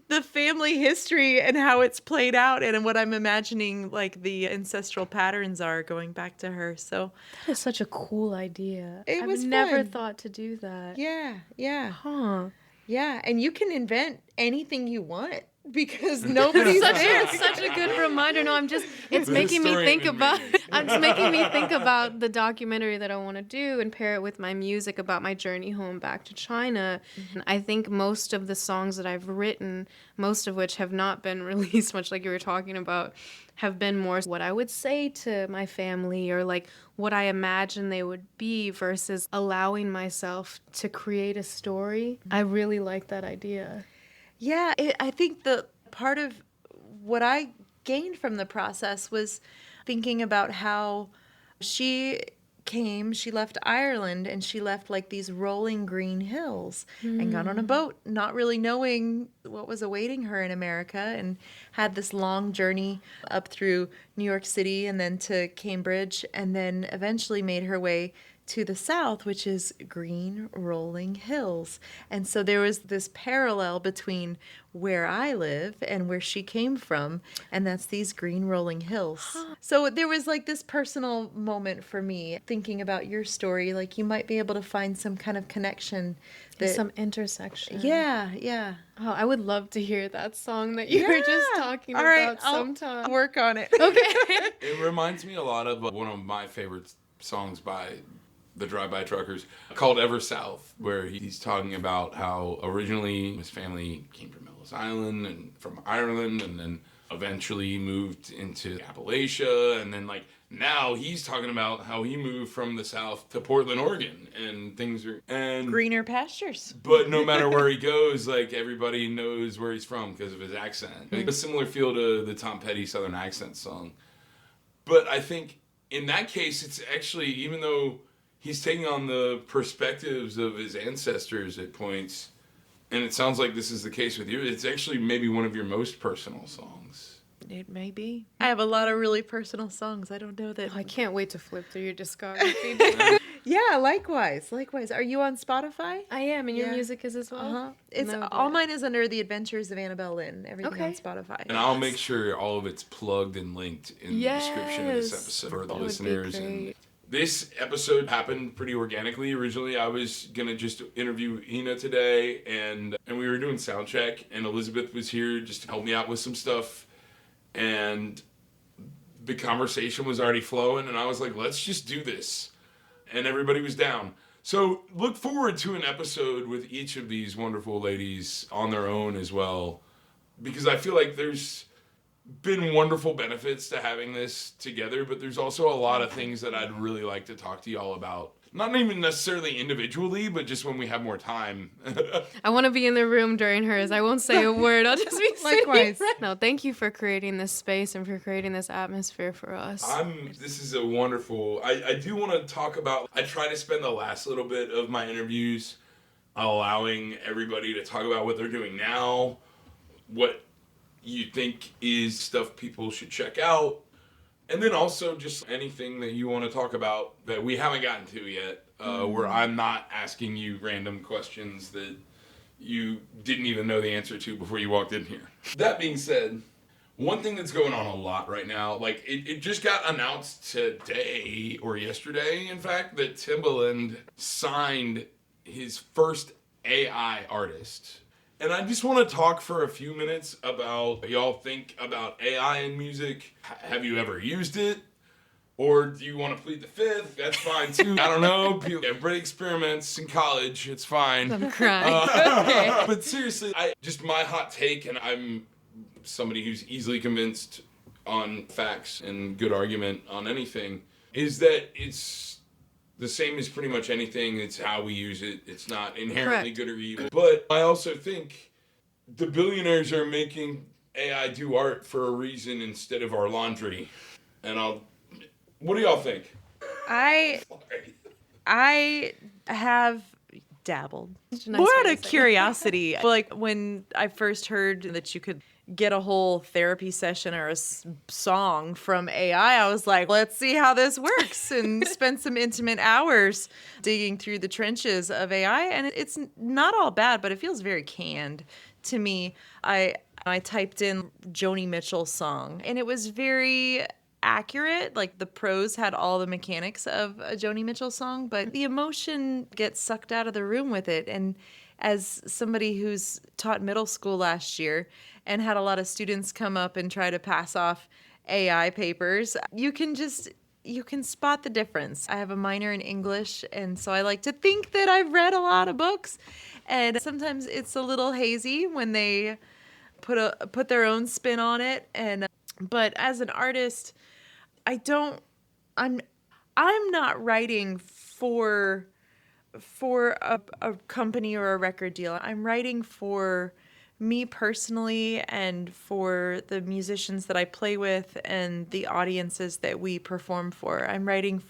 the family history and how it's played out and what I'm imagining like the ancestral patterns are going back to her. So That is such a cool idea. It was I've never fun. thought to do that. yeah. Huh. Yeah, and you can invent anything you want because nobody's there. Such a good reminder. No, it's The making me historian think in about, me. it's making me think about the documentary that I want to do and pair it with my music about my journey home back to China. And I think most of the songs that I've written, most of which have not been released, much like you were talking about, have been more what I would say to my family or like what I imagine they would be versus allowing myself to create a story. I really like that idea. Yeah, I think the part of what I gained from the process was thinking about how she left Ireland and she left like these rolling green hills and got on a boat, not really knowing what was awaiting her in America, and had this long journey up through New York City and then to Cambridge, and then eventually made her way to the south, which is green rolling hills. And so there was this parallel between where I live and where she came from, and that's these green rolling hills. So there was like this personal moment for me thinking about your story, like you might be able to find some kind of connection that Some intersection. yeah. Oh, I would love to hear that song that you were just talking All right, about sometime. I'll work on it. Okay. It reminds me a lot of one of my favorite songs by the Drive-By Truckers called Ever South, where he's talking about how originally his family came from Ellis Island and from Ireland, and then eventually moved into Appalachia, and then like now he's talking about how he moved from the South to Portland, Oregon, and things are Greener pastures. But no matter where he goes, like everybody knows where he's from because of his accent. Like, a similar feel to the Tom Petty Southern Accent song. But I think in that case, it's actually, even though he's taking on the perspectives of his ancestors at points, and it sounds like this is the case with you, it's actually maybe one of your most personal songs. It may be. I have a lot of really personal songs. I don't know that. I can't wait to flip through your discography. Yeah, likewise. Are you on Spotify? I am, and your Yeah. music is as well. Uh-huh. It's No, all but- mine is under The Adventures of Annabelle Lynn. Everything Okay. on Spotify. And I'll make sure all of it's plugged and linked in the description of this Yes. episode for the That would be listeners. And great. this episode happened pretty organically. Originally, I was gonna just interview Ina today, and we were doing sound check, and Elizabeth was here just to help me out with some stuff, and the conversation was already flowing, and I was like, let's just do this, and everybody was down. So look forward to an episode with each of these wonderful ladies on their own as well, because I feel like there's been wonderful benefits to having this together, but there's also a lot of things that I'd really like to talk to y'all about. Not even necessarily individually, but just when we have more time. I want to be in the room during hers. I won't say a word. I'll just be sitting Likewise. right- No, thank you for creating this space and for creating this atmosphere for us. This is a wonderful, I do want to talk about, I try to spend the last little bit of my interviews allowing everybody to talk about what they're doing now, what you think is stuff people should check out, and then also just anything that you want to talk about that we haven't gotten to yet, where I'm not asking you random questions that you didn't even know the answer to before you walked in here. That being said, one thing that's going on a lot right now, like it just got announced today or yesterday, in fact, that Timbaland signed his first AI artist. And I just want to talk for a few minutes about what y'all think about AI in music. Have you ever used it? Or do you want to plead the fifth? That's fine too. I don't know. Everybody experiments in college. It's fine. I'm crying. Okay. But seriously, just my hot take, and I'm somebody who's easily convinced on facts and good argument on anything, is that it's the same as pretty much anything. It's how we use it. It's not inherently Correct. good or evil. But I also think the billionaires are making AI do art for a reason instead of our laundry. And what do y'all think? I have dabbled. Such a nice More way out to of say it. curiosity. Like when I first heard that you could get a whole therapy session or a song from AI, I was like, let's see how this works, and spend some intimate hours digging through the trenches of AI. And it's not all bad, but it feels very canned to me. I typed in Joni Mitchell's song, and it was very accurate. Like the prose had all the mechanics of a Joni Mitchell song, but the emotion gets sucked out of the room with it. And as somebody who's taught middle school last year and had a lot of students come up and try to pass off AI papers, you can spot the difference. I have a minor in English, and so I like to think that I've read a lot of books, and sometimes it's a little hazy when they put their own spin on it. And but as an artist, I'm not writing for a company or a record deal. I'm writing for me personally and for the musicians that I play with and the audiences that we perform for. I'm writing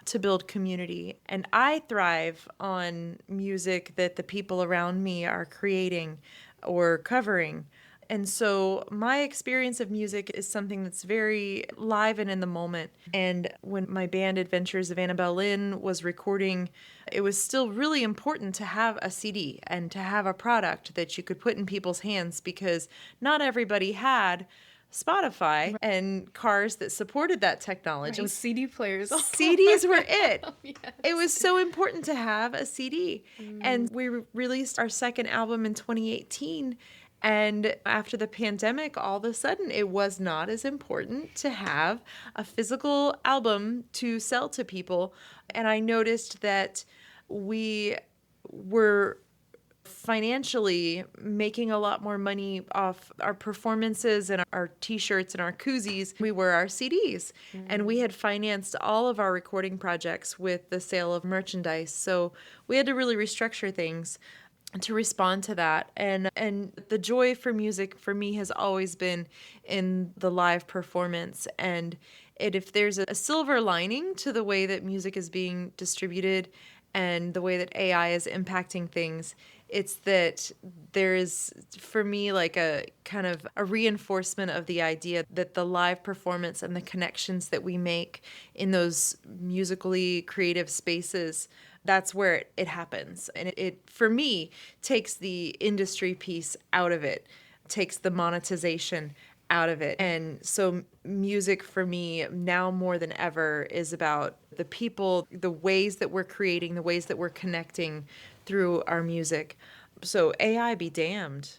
to build community. And I thrive on music that the people around me are creating or covering. And so my experience of music is something that's very live and in the moment. And when my band Adventures of Annabelle Lynn was recording, it was still really important to have a CD and to have a product that you could put in people's hands, because not everybody had Spotify and cars that supported that technology. Right. CD players. CDs were it. Yes. It was so important to have a CD. And we released our second album in 2018. And after the pandemic, all of a sudden, it was not as important to have a physical album to sell to people. And I noticed that we were financially making a lot more money off our performances and our t-shirts and our koozies. We were our CDs. And we had financed all of our recording projects with the sale of merchandise. So we had to really restructure things to respond to that. And the joy for music for me has always been in the live performance. And if there's a silver lining to the way that music is being distributed and the way that AI is impacting things, it's that there is, for me, like a kind of a reinforcement of the idea that the live performance and the connections that we make in those musically creative spaces, that's where it happens. And it, for me, takes the industry piece out of it, takes the monetization out of it. And so music for me now more than ever is about the people, the ways that we're creating, the ways that we're connecting through our music. So AI be damned.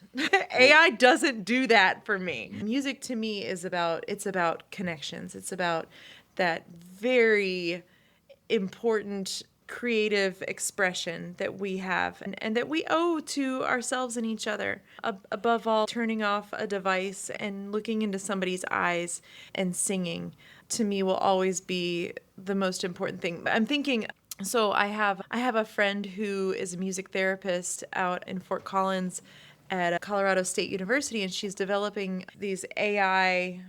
AI doesn't do that for me. Music to me it's about connections. It's about that very important creative expression that we have and that we owe to ourselves and each other. Above all, turning off a device and looking into somebody's eyes and singing, to me, will always be the most important thing. I'm thinking, so I have a friend who is a music therapist out in Fort Collins at Colorado State University, and she's developing these AI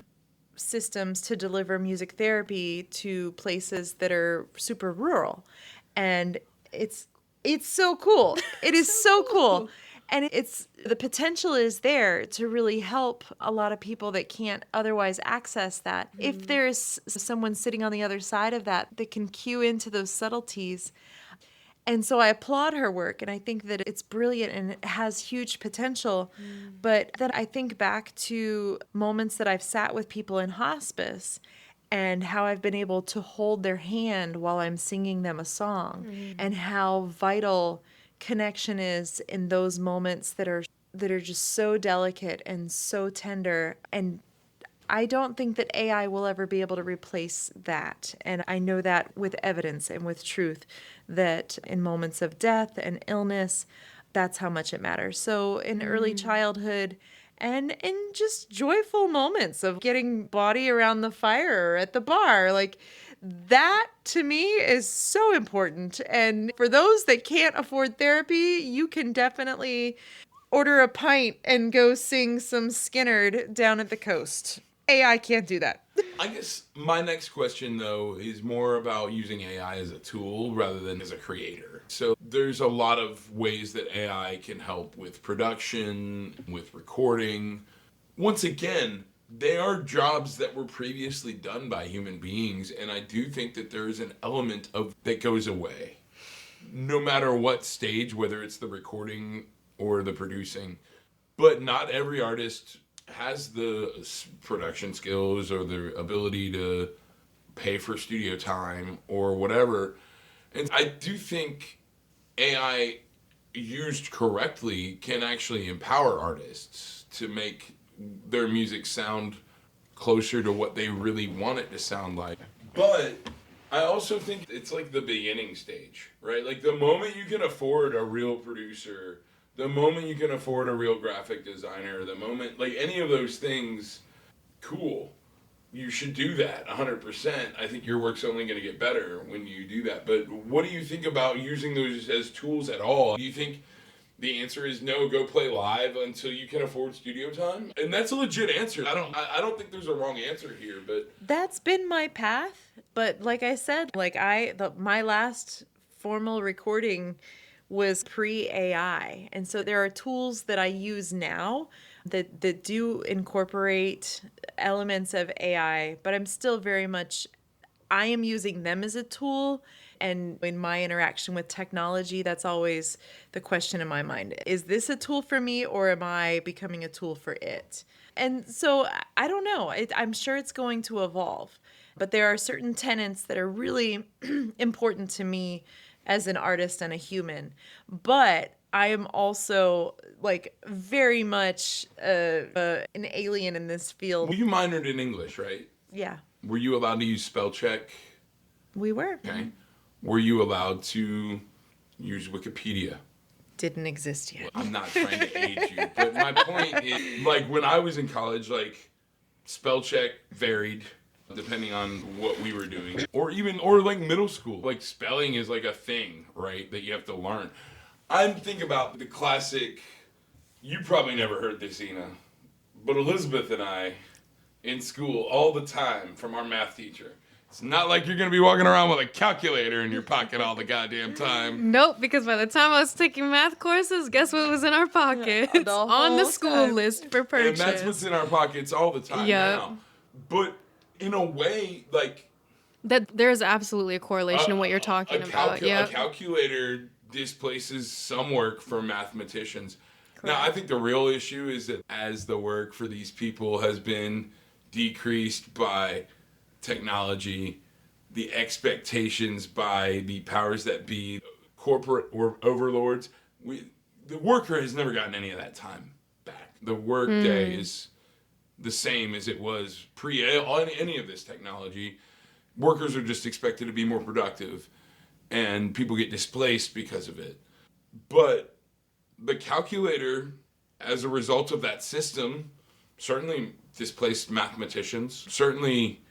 systems to deliver music therapy to places that are super rural. And it's so cool. It is so cool. And the potential is there to really help a lot of people that can't otherwise access that. If there's someone sitting on the other side of that can cue into those subtleties. And so I applaud her work, and I think that it's brilliant and it has huge potential. But then I think back to moments that I've sat with people in hospice and how I've been able to hold their hand while I'm singing them a song, and how vital connection is in those moments that are just so delicate and so tender. And I don't think that AI will ever be able to replace that. And I know that with evidence and with truth, that in moments of death and illness, that's how much it matters. So in early childhood and in just joyful moments of getting body around the fire at the bar, like that to me is so important. And for those that can't afford therapy, you can definitely order a pint and go sing some Skinnerd down at the coast. AI can't do that. I guess my next question, though, is more about using AI as a tool rather than as a creator. So there's a lot of ways that AI can help with production, with recording. Once again, they are jobs that were previously done by human beings, and I do think that there is an element of that goes away. No matter what stage, whether it's the recording or the producing. But not every artist has the production skills or the ability to pay for studio time or whatever. And I do think AI used correctly can actually empower artists to make their music sound closer to what they really want it to sound like. But I also think it's like the beginning stage, right? Like the moment you can afford a real producer, the moment you can afford a real graphic designer, the moment, like any of those things, cool. You should do that 100%. I think your work's only going to get better when you do that. But what do you think about using those as tools at all? Do you think the answer is no, go play live until you can afford studio time? And that's a legit answer. I don't think there's a wrong answer here, but That's been my path. But like I said, my last formal recording was pre-AI. And so there are tools that I use now that do incorporate elements of AI, but I'm still very much, I am using them as a tool. And in my interaction with technology, that's always the question in my mind. Is this a tool for me, or am I becoming a tool for it? And so I don't know. I'm sure it's going to evolve. But there are certain tenets that are really important to me as an artist and a human. But I am also like very much an alien in this field. well, you minored in English, right? Yeah, Were you allowed to use spell check? we were. Okay. Were you allowed to use Wikipedia? Didn't exist yet. I'm not trying to age you, but my point is, like, when I was in college, like, spell check varied depending on what we were doing. Or like middle school. Like, spelling is like a thing, right, that you have to learn. I'm thinking about the classic, you probably never heard this, Ina, but Elizabeth and I, in school, all the time, from our math teacher, it's not like you're going to be walking around with a calculator in your pocket all the goddamn time. Nope, because by the time I was taking math courses, guess what was in our pockets? The On the whole school time. list for purchase. And that's what's in our pockets all the time Yep. now. But in a way, like, That there's absolutely a correlation in what you're talking about. A Yeah. calculator displaces some work for mathematicians. Now, I think the real issue is that as the work for these people has been decreased by technology, the expectations by the powers that be, corporate or overlords, the worker has never gotten any of that time back. The work day is the same as it was pre any of this technology. Workers are just expected to be more productive, and people get displaced because of it. But the calculator, as a result of that system, certainly displaced mathematicians, certainly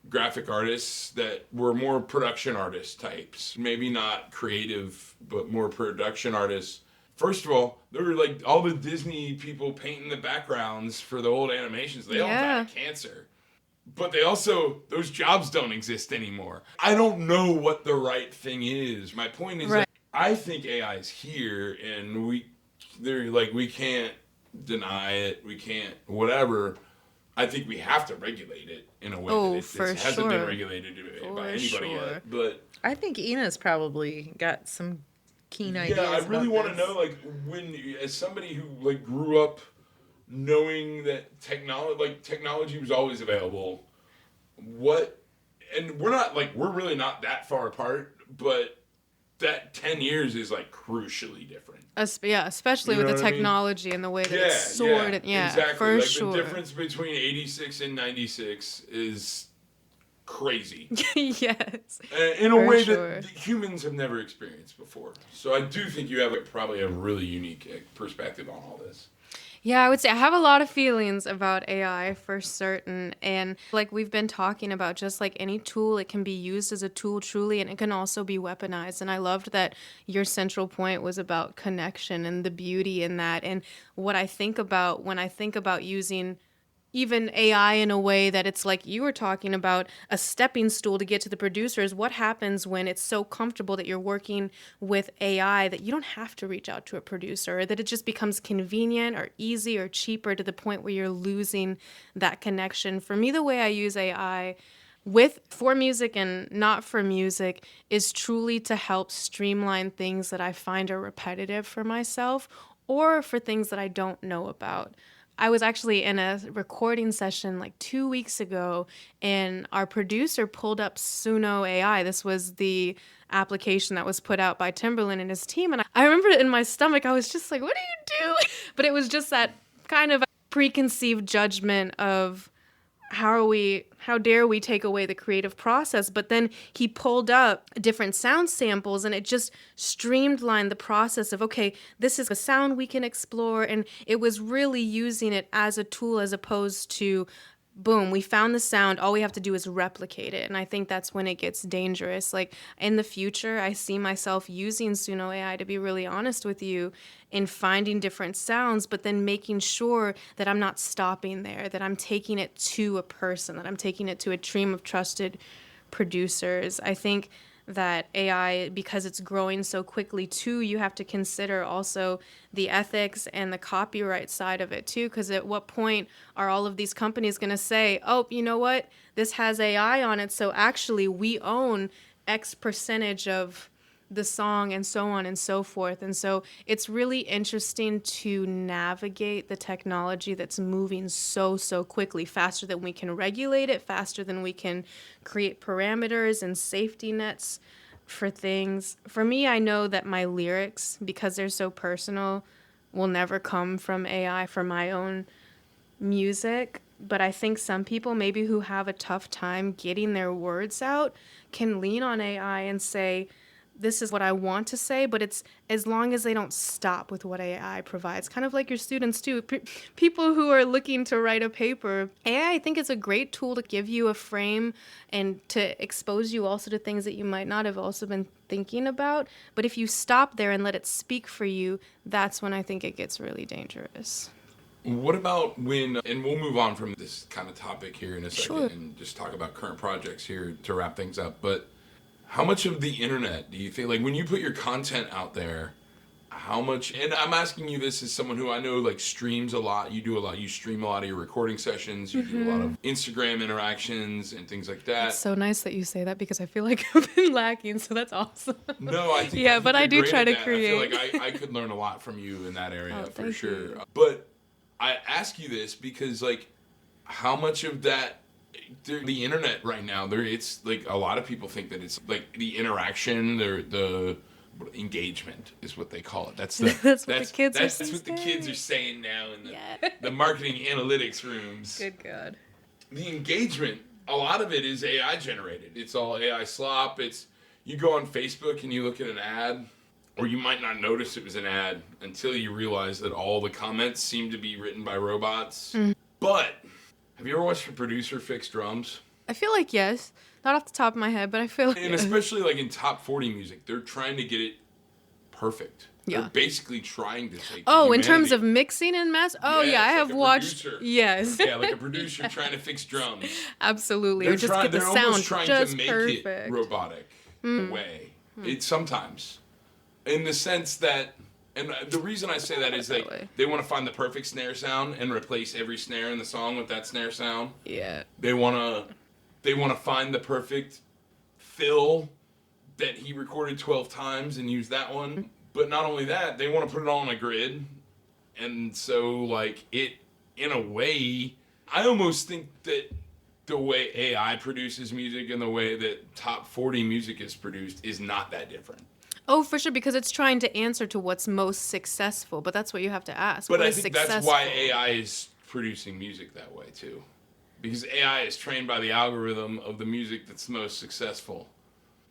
graphic artists that were more production artist types, maybe not creative, but more production artists. First of all, there were like all the Disney people painting the backgrounds for the old animations. They all died of cancer. But they also, those jobs don't exist anymore. I don't know what the right thing is. My point is that I think AI is here, and we can't deny it. We can't whatever. I think we have to regulate it in a way that it hasn't been regulated by anybody yet. But I think Ina's probably got some keen ideas. Yeah, I really want to know, like, when, as somebody who, like, grew up knowing that technology was always available, and we're not, like, we're really not that far apart, but that 10 years is, like, crucially different. Especially You know with the what I mean? technology and the way that it's stored. Exactly. For like, sure. the difference between 86 and 96 is crazy. Yes. In a way sure. that humans have never experienced before. So I do think you have probably a really unique perspective on all this. Yeah, I would say I have a lot of feelings about AI for certain. And like we've been talking about, just like any tool, it can be used as a tool truly, and it can also be weaponized. And I loved that your central point was about connection and the beauty in that. And what I think about when I think about using even AI in a way that it's like you were talking about, a stepping stool to get to the producers. What happens when it's so comfortable that you're working with AI that you don't have to reach out to a producer, or that it just becomes convenient or easy or cheaper to the point where you're losing that connection? For me, the way I use AI for music and not for music is truly to help streamline things that I find are repetitive for myself, or for things that I don't know about. I was actually in a recording session like 2 weeks ago, and our producer pulled up Suno AI. This was the application that was put out by Timberland and his team. And I remember in my stomach, I was just like, what are you doing? But it was just that kind of preconceived judgment of how dare we take away the creative process? But then he pulled up different sound samples, and it just streamlined the process of, okay, this is a sound we can explore. And it was really using it as a tool, as opposed to, boom, we found the sound, all we have to do is replicate it. And I think that's when it gets dangerous. Like in the future, I see myself using Suno AI, to be really honest with you, in finding different sounds, but then making sure that I'm not stopping there, that I'm taking it to a person, that I'm taking it to a team of trusted producers. I think that AI, because it's growing so quickly too, you have to consider also the ethics and the copyright side of it too, because at what point are all of these companies going to say, oh, you know what, this has AI on it, so actually we own X percentage of the song, and so on and so forth. And so it's really interesting to navigate the technology that's moving so quickly, faster than we can regulate it, faster than we can create parameters and safety nets for things. For me, I know that my lyrics, because they're so personal, will never come from AI for my own music. But I think some people maybe who have a tough time getting their words out can lean on AI and say, this is what I want to say, but it's as long as they don't stop with what AI provides. Kind of like your students too. People who are looking to write a paper. AI, I think, is a great tool to give you a frame and to expose you also to things that you might not have also been thinking about. But if you stop there and let it speak for you, that's when I think it gets really dangerous. What about when, and we'll move on from this kind of topic here in a second, Sure. and just talk about current projects here to wrap things up, but how much of the internet do you think, like when you put your content out there, how much, and I'm asking you this as someone who I know like streams a lot, you stream a lot of your recording sessions, you do a lot of Instagram interactions and things like that. It's so nice that you say that, because I feel like I've been lacking, so that's awesome. No, I think yeah, but I you're do great try at to that. create. I feel like I could learn a lot from you in that area for thank sure. you. But I ask you this because like how much of that, the internet right now, it's like a lot of people think that it's like the interaction, the engagement is what they call it. That's what the kids are that's what the kids are saying now in Yeah. the marketing analytics rooms. Good God. The engagement, a lot of it is AI generated. It's all AI slop. It's, you go on Facebook and you look at an ad, or you might not notice it was an ad until you realize that all the comments seem to be written by robots. But have you ever watched a producer fix drums? I feel like yes. Not off the top of my head, but I feel like And yes. especially like in top 40 music, they're trying to get it perfect. Yeah. They're basically trying to take in terms of mixing and mass? Oh, Yeah, yeah, I it's have like a watched. producer. Yes. Yeah, like a producer trying to fix drums. Absolutely. Or just get the they're sound almost trying just to make perfect. it robotic way. It's sometimes. In the sense that, and the reason I say that is they want to find the perfect snare sound and replace every snare in the song with that snare sound. Yeah. They want to find the perfect fill that he recorded 12 times and use that one. But not only that, they want to put it all on a grid. And so, like, it, in a way, I almost think that the way AI produces music and the way that top 40 music is produced is not that different. Oh, for sure, because it's trying to answer to what's most successful, but that's what you have to ask. But what I is think successful? that's why AI is producing music that way, too. Because AI is trained by the algorithm of the music that's most successful.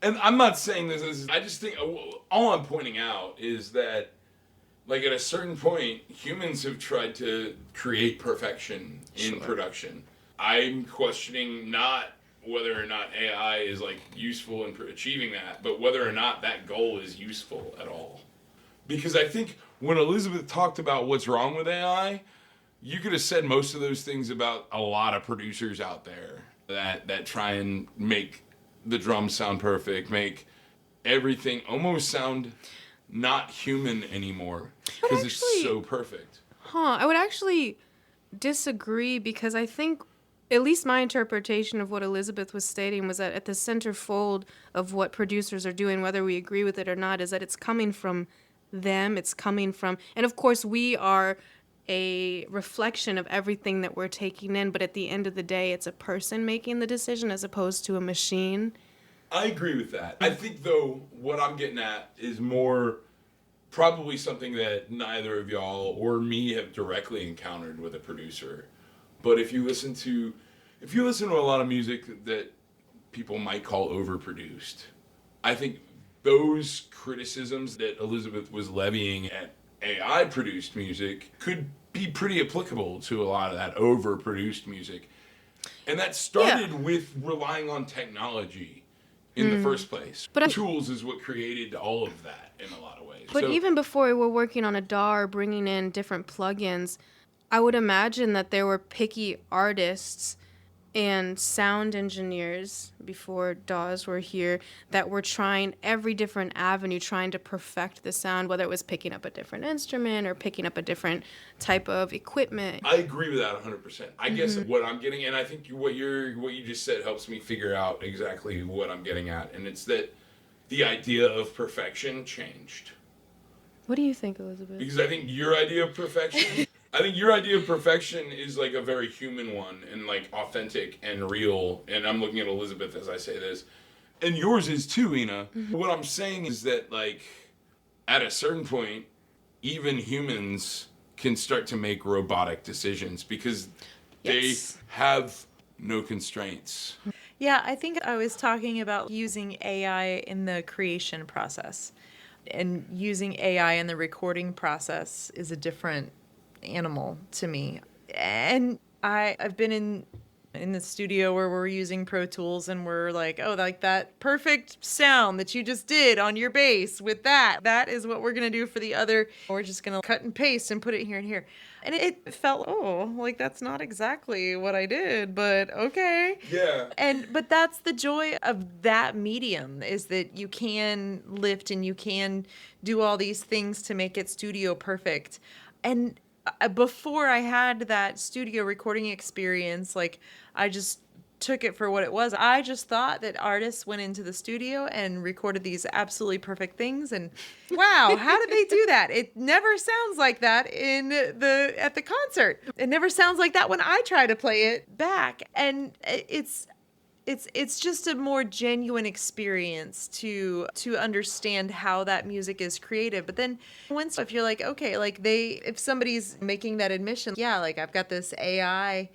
And I'm not saying this is, I just think, all I'm pointing out is that, like, at a certain point, humans have tried to create perfection in production. I'm questioning not whether or not AI is, like, useful in achieving that, but whether or not that goal is useful at all. Because I think when Elizabeth talked about what's wrong with AI, you could have said most of those things about a lot of producers out there that try and make the drums sound perfect, make everything almost sound not human anymore because it's so perfect. I would actually disagree because I think, at least my interpretation of what Elizabeth was stating was that at the centerfold of what producers are doing, whether we agree with it or not, is that it's coming from them, it's coming from, and of course we are a reflection of everything that we're taking in, but at the end of the day, it's a person making the decision as opposed to a machine. I agree with that. I think, though, what I'm getting at is more probably something that neither of y'all or me have directly encountered with a producer. But if you listen to a lot of music that people might call overproduced, I think those criticisms that Elizabeth was levying at AI produced music could be pretty applicable to a lot of that overproduced music. And that started with relying on technology in the first place. But tools is what created all of that in a lot of ways. But even before we were working on a DAW or bringing in different plugins, I would imagine that there were picky artists and sound engineers before DAWs were here that were trying every different avenue, trying to perfect the sound, whether it was picking up a different instrument or picking up a different type of equipment. I agree with that 100%. I guess what I'm getting, and I think what you just said helps me figure out exactly what I'm getting at, and it's that the idea of perfection changed. What do you think, Elizabeth? Because I think your idea of perfection is like a very human one and like authentic and real. And I'm looking at Elizabeth as I say this. And yours is too, Ina. What I'm saying is that, like, at a certain point, even humans can start to make robotic decisions because they have no constraints. Yeah, I think I was talking about using AI in the creation process. And using AI in the recording process is a different animal to me. And I've been in the studio where we're using Pro Tools and we're like, oh, like that perfect sound that you just did on your bass with that is what we're going to do for the other. We're just going to cut and paste and put it here and here. And it felt, like that's not exactly what I did, but okay. Yeah. But that's the joy of that medium, is that you can lift and you can do all these things to make it studio perfect. And before I had that studio recording experience, like, I just took it for what it was. I just thought that artists went into the studio and recorded these absolutely perfect things, and wow, how did they do that? It never sounds like that at the concert. It never sounds like that when I try to play it back. And it's just a more genuine experience to understand how that music is created. But then if you're like, okay, like if somebody's making that admission, yeah, like I've got this AI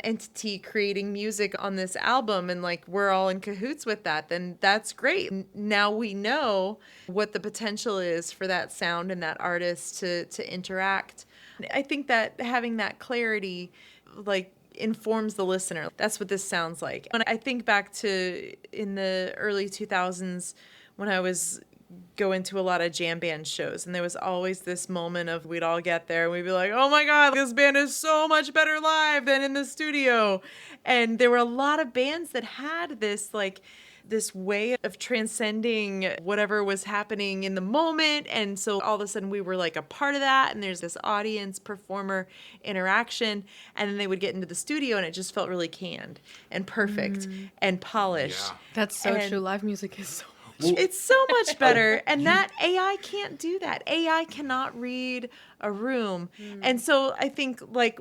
entity creating music on this album and like we're all in cahoots with that, then that's great. Now we know what the potential is for that sound and that artist to interact. I think that having that clarity, like, informs the listener. That's what this sounds like. When I think back to in the early 2000s when I was going to a lot of jam band shows, and there was always this moment of we'd all get there and we'd be like, oh my God, this band is so much better live than in the studio. And there were a lot of bands that had this way of transcending whatever was happening in the moment. And so all of a sudden we were like a part of that. And there's this audience performer interaction. And then they would get into the studio and it just felt really canned and perfect and polished. That's so true. Live music is so It's so much better. And that AI can't do that. AI cannot read a room. And so I think, like,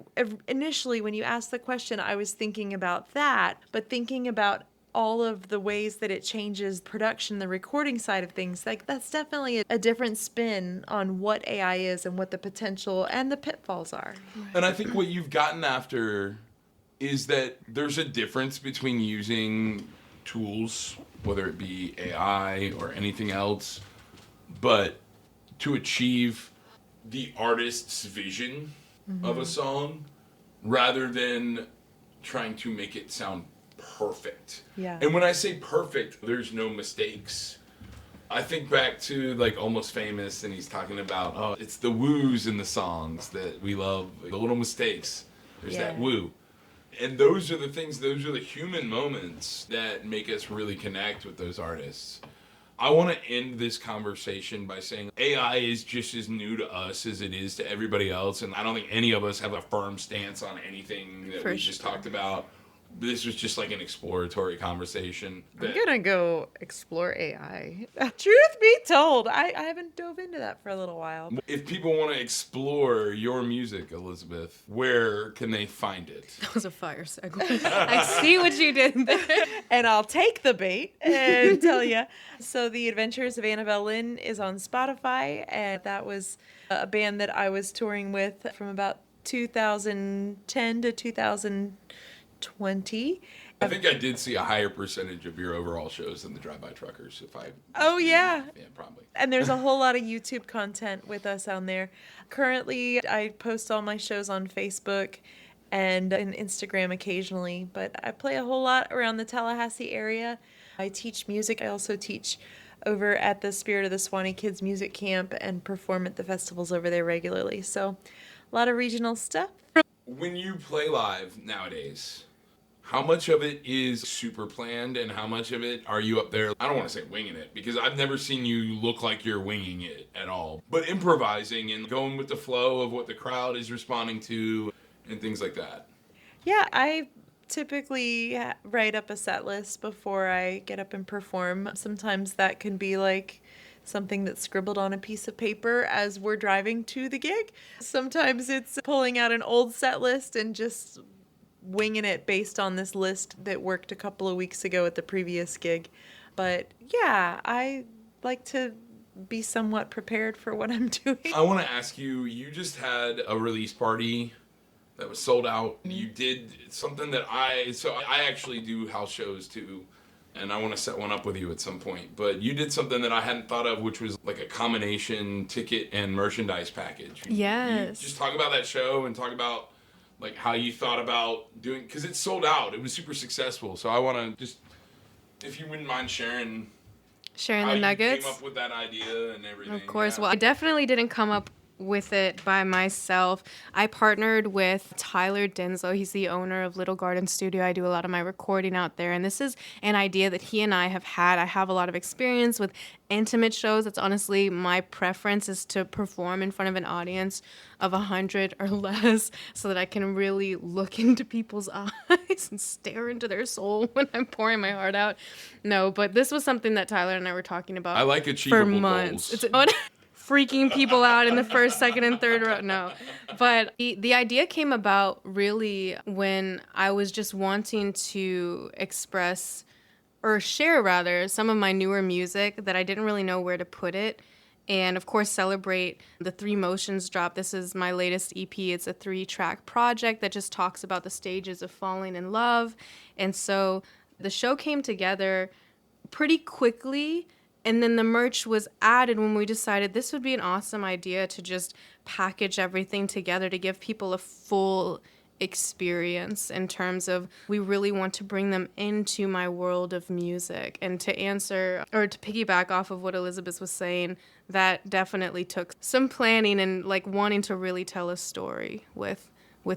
initially when you asked the question, I was thinking about that, but thinking about all of the ways that it changes production, the recording side of things, like that's definitely a different spin on what AI is and what the potential and the pitfalls are. And I think what you've gotten after is that there's a difference between using tools, whether it be AI or anything else, but to achieve the artist's vision of a song rather than trying to make it sound perfect. Yeah. And when I say perfect, there's no mistakes. I think back to like Almost Famous, and he's talking about, oh, it's the woos in the songs that we love, the little mistakes. There's that woo. And those are the things, those are the human moments that make us really connect with those artists. I want to end this conversation by saying AI is just as new to us as it is to everybody else, and I don't think any of us have a firm stance on anything that we just talked about. This was just like an exploratory conversation. I'm gonna go explore AI. Truth be told, I haven't dove into that for a little while. If people want to explore your music, Elizabeth, where can they find it? That was a fire segue. I see what you did there. And I'll take the bait and tell you. So The Adventures of Annabelle Lynn is on Spotify, and that was a band that I was touring with from about 2010 to 2020. I think I did see a higher percentage of your overall shows than the Drive-By Truckers. Oh, yeah. Yeah, probably. And there's a whole lot of YouTube content with us on there. Currently, I post all my shows on Facebook and Instagram occasionally, but I play a whole lot around the Tallahassee area. I teach music. I also teach over at the Spirit of the Swanee Kids Music Camp and perform at the festivals over there regularly. So a lot of regional stuff. When you play live nowadays, how much of it is super planned and how much of it are you up there, I don't want to say winging it, because I've never seen you look like you're winging it at all, but improvising and going with the flow of what the crowd is responding to and things like that? Yeah, I typically write up a set list before I get up and perform. Sometimes that can be like something that's scribbled on a piece of paper as we're driving to the gig. Sometimes it's pulling out an old set list and just winging it based on this list that worked a couple of weeks ago at the previous gig. But yeah, I like to be somewhat prepared for what I'm doing. I want to ask you, you just had a release party that was sold out. You did something that I actually do house shows too, and I want to set one up with you at some point. But you did something that I hadn't thought of, which was like a combination ticket and merchandise package. Yes. You just talk about that show and talk about like how you thought about doing, because it sold out. It was super successful. So I want to just, if you wouldn't mind sharing Sharing how the nuggets. you came up with that idea and everything. Of course. Yeah. Well, I definitely didn't come up with it by myself. I partnered with Tyler Denzo. He's the owner of Little Garden Studio. I do a lot of my recording out there, and this is an idea that he and I have had. I have a lot of experience with intimate shows. It's honestly my preference is to perform in front of an audience of 100 or less so that I can really look into people's eyes and stare into their soul when I'm pouring my heart out. No, but this was something that Tyler and I were talking about I like achievable for months. goals. It's freaking people out in the first, second, and third row. No. But the idea came about really when I was just wanting to express or share, rather, some of my newer music that I didn't really know where to put it. And, of course, celebrate the Three Motions drop. This is my latest EP. It's a 3-track project that just talks about the stages of falling in love. And so the show came together pretty quickly. And then the merch was added when we decided this would be an awesome idea to just package everything together to give people a full experience in terms of we really want to bring them into my world of music. And to answer or to piggyback off of what Elizabeth was saying, that definitely took some planning and like wanting to really tell a story with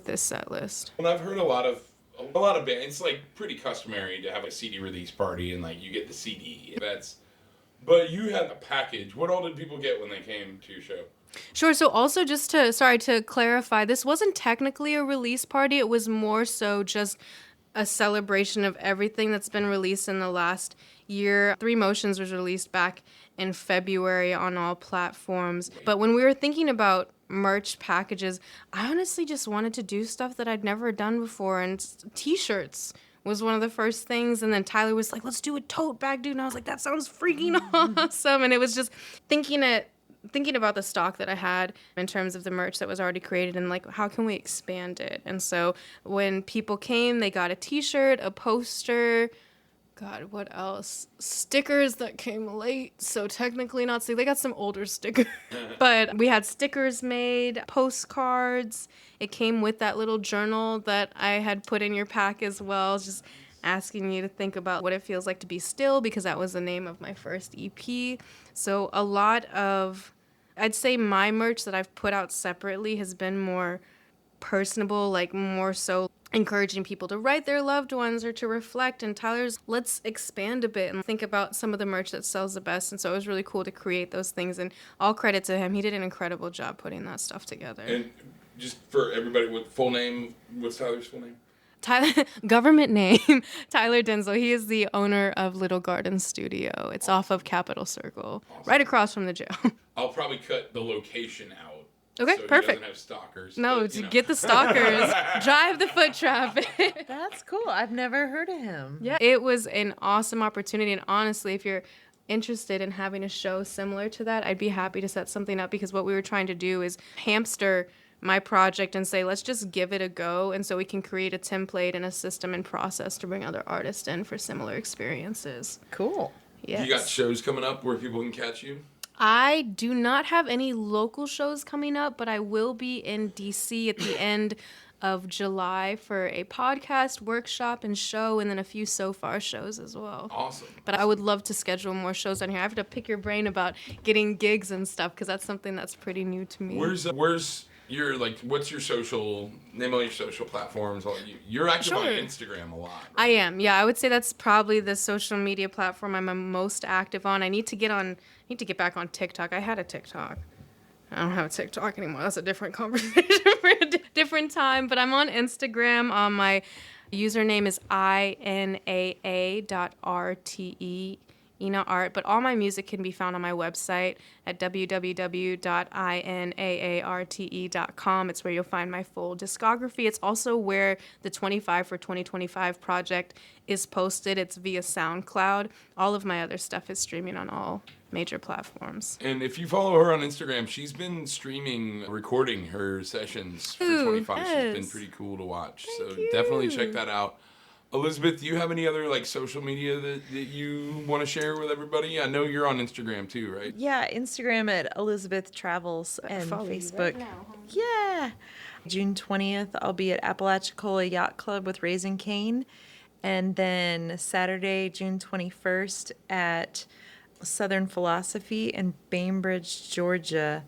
this set list. And I've heard a lot of bands, it's like pretty customary to have a CD release party and like you get the CD. But you had a package. What all did people get when they came to your show? Sure. So also just to clarify, this wasn't technically a release party. It was more so just a celebration of everything that's been released in the last year. Three Motions was released back in February on all platforms. But when we were thinking about merch packages, I honestly just wanted to do stuff that I'd never done before, and t-shirts was one of the first things. And then Tyler was like, let's do a tote bag, dude. And I was like, that sounds freaking awesome. And it was just thinking about the stock that I had in terms of the merch that was already created and like, how can we expand it? And so when people came, they got a t-shirt, a poster, God, what else? Stickers that came late, so technically not. So they got some older stickers. But we had stickers made, postcards. It came with that little journal that I had put in your pack as well, just asking you to think about what it feels like to be still, because that was the name of my first EP. So a lot of, I'd say my merch that I've put out separately has been more personable, like more so encouraging people to write their loved ones or to reflect. And Tyler's, let's expand a bit and think about some of the merch that sells the best. And so it was really cool to create those things, and all credit to him. He did an incredible job putting that stuff together. And just for everybody, with full name, what's Tyler's full name? Tyler, government name, Tyler Denzel. He is the owner of Little Garden Studio. It's off of Capitol Circle, right across from the jail. I'll probably cut the location out. Okay, so perfect. He doesn't have stalkers. No, but, to get the stalkers, drive the foot traffic. That's cool. I've never heard of him. Yeah, it was an awesome opportunity. And honestly, if you're interested in having a show similar to that, I'd be happy to set something up, because what we were trying to do is hamster my project and say, let's just give it a go. And so we can create a template and a system and process to bring other artists in for similar experiences. Cool. Yes. You got shows coming up where people can catch you? I do not have any local shows coming up, but I will be in DC at the end of July for a podcast, workshop, and show, and then a few So Far shows as well. Awesome. But I would love to schedule more shows on here. I have to pick your brain about getting gigs and stuff, because that's something that's pretty new to me. Where's your, like, what's your name on your social platforms? You're active on Instagram a lot. Right? I am. Yeah, I would say that's probably the social media platform I'm most active on. I need to get back on TikTok. I had a TikTok. I don't have a TikTok anymore. That's a different conversation for a different time. But I'm on Instagram. My username is inaa.rte. Ina Art, but all my music can be found on my website at www.inaarte.com. It's where you'll find my full discography. It's also where the 25 for 2025 project is posted. It's via SoundCloud. All of my other stuff is streaming on all major platforms. And if you follow her on Instagram, she's been recording her sessions for 25. Yes. She's been pretty cool to watch. Thank so you. Definitely check that out. Elizabeth, do you have any other social media that you want to share with everybody? I know you're on Instagram too, right? Yeah, Instagram at Elizabeth Travels and Follow you Facebook. right now, huh? Yeah. June 20th, I'll be at Apalachicola Yacht Club with Raising Cane. And then Saturday, June 21st at Southern Philosophy in Bainbridge, Georgia.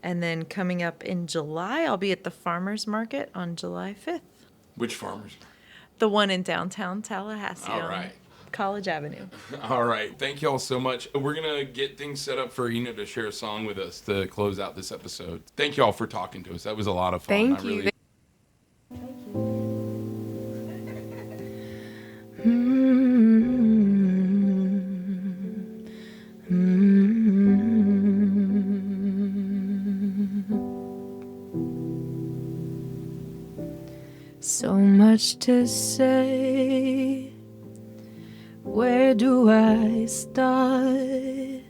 And then coming up in July, I'll be at the Farmers Market on July 5th. Which farmers? The one in downtown Tallahassee All on right. College Avenue. All right. Thank you all so much. We're going to get things set up for Ina to share a song with us to close out this episode. Thank you all for talking to us. That was a lot of fun. Thank you. So much to say. Where do I start?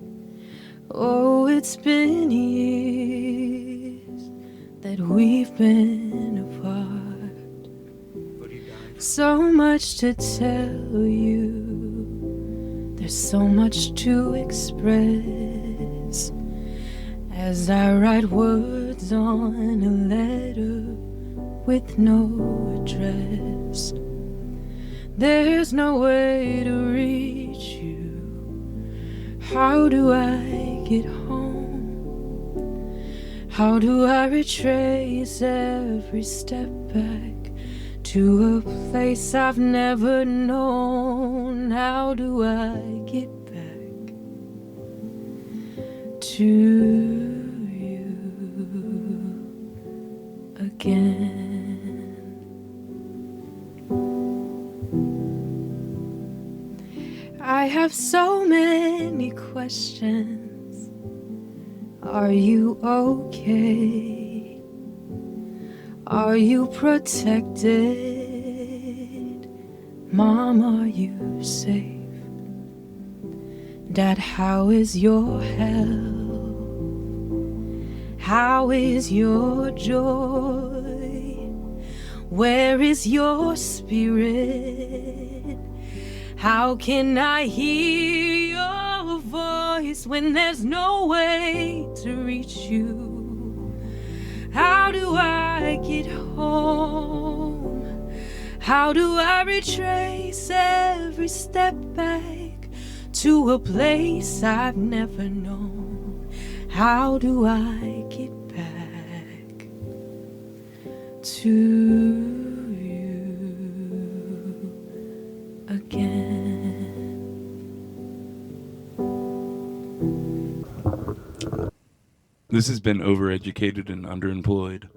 Oh, it's been years that we've been apart. So much to tell you. There's so much to express as I write words on a letter with no address. There's no way to reach you. How do I get home? How do I retrace every step back to a place I've never known? How do I get back to you again? I have so many questions. Are you okay? Are you protected? Mom, are you safe? Dad, how is your health? How is your joy? Where is your spirit? How can I hear your voice when there's no way to reach you? How do I get home? How do I retrace every step back to a place I've never known? How do I get back to you again? This has been Overeducated and Underemployed.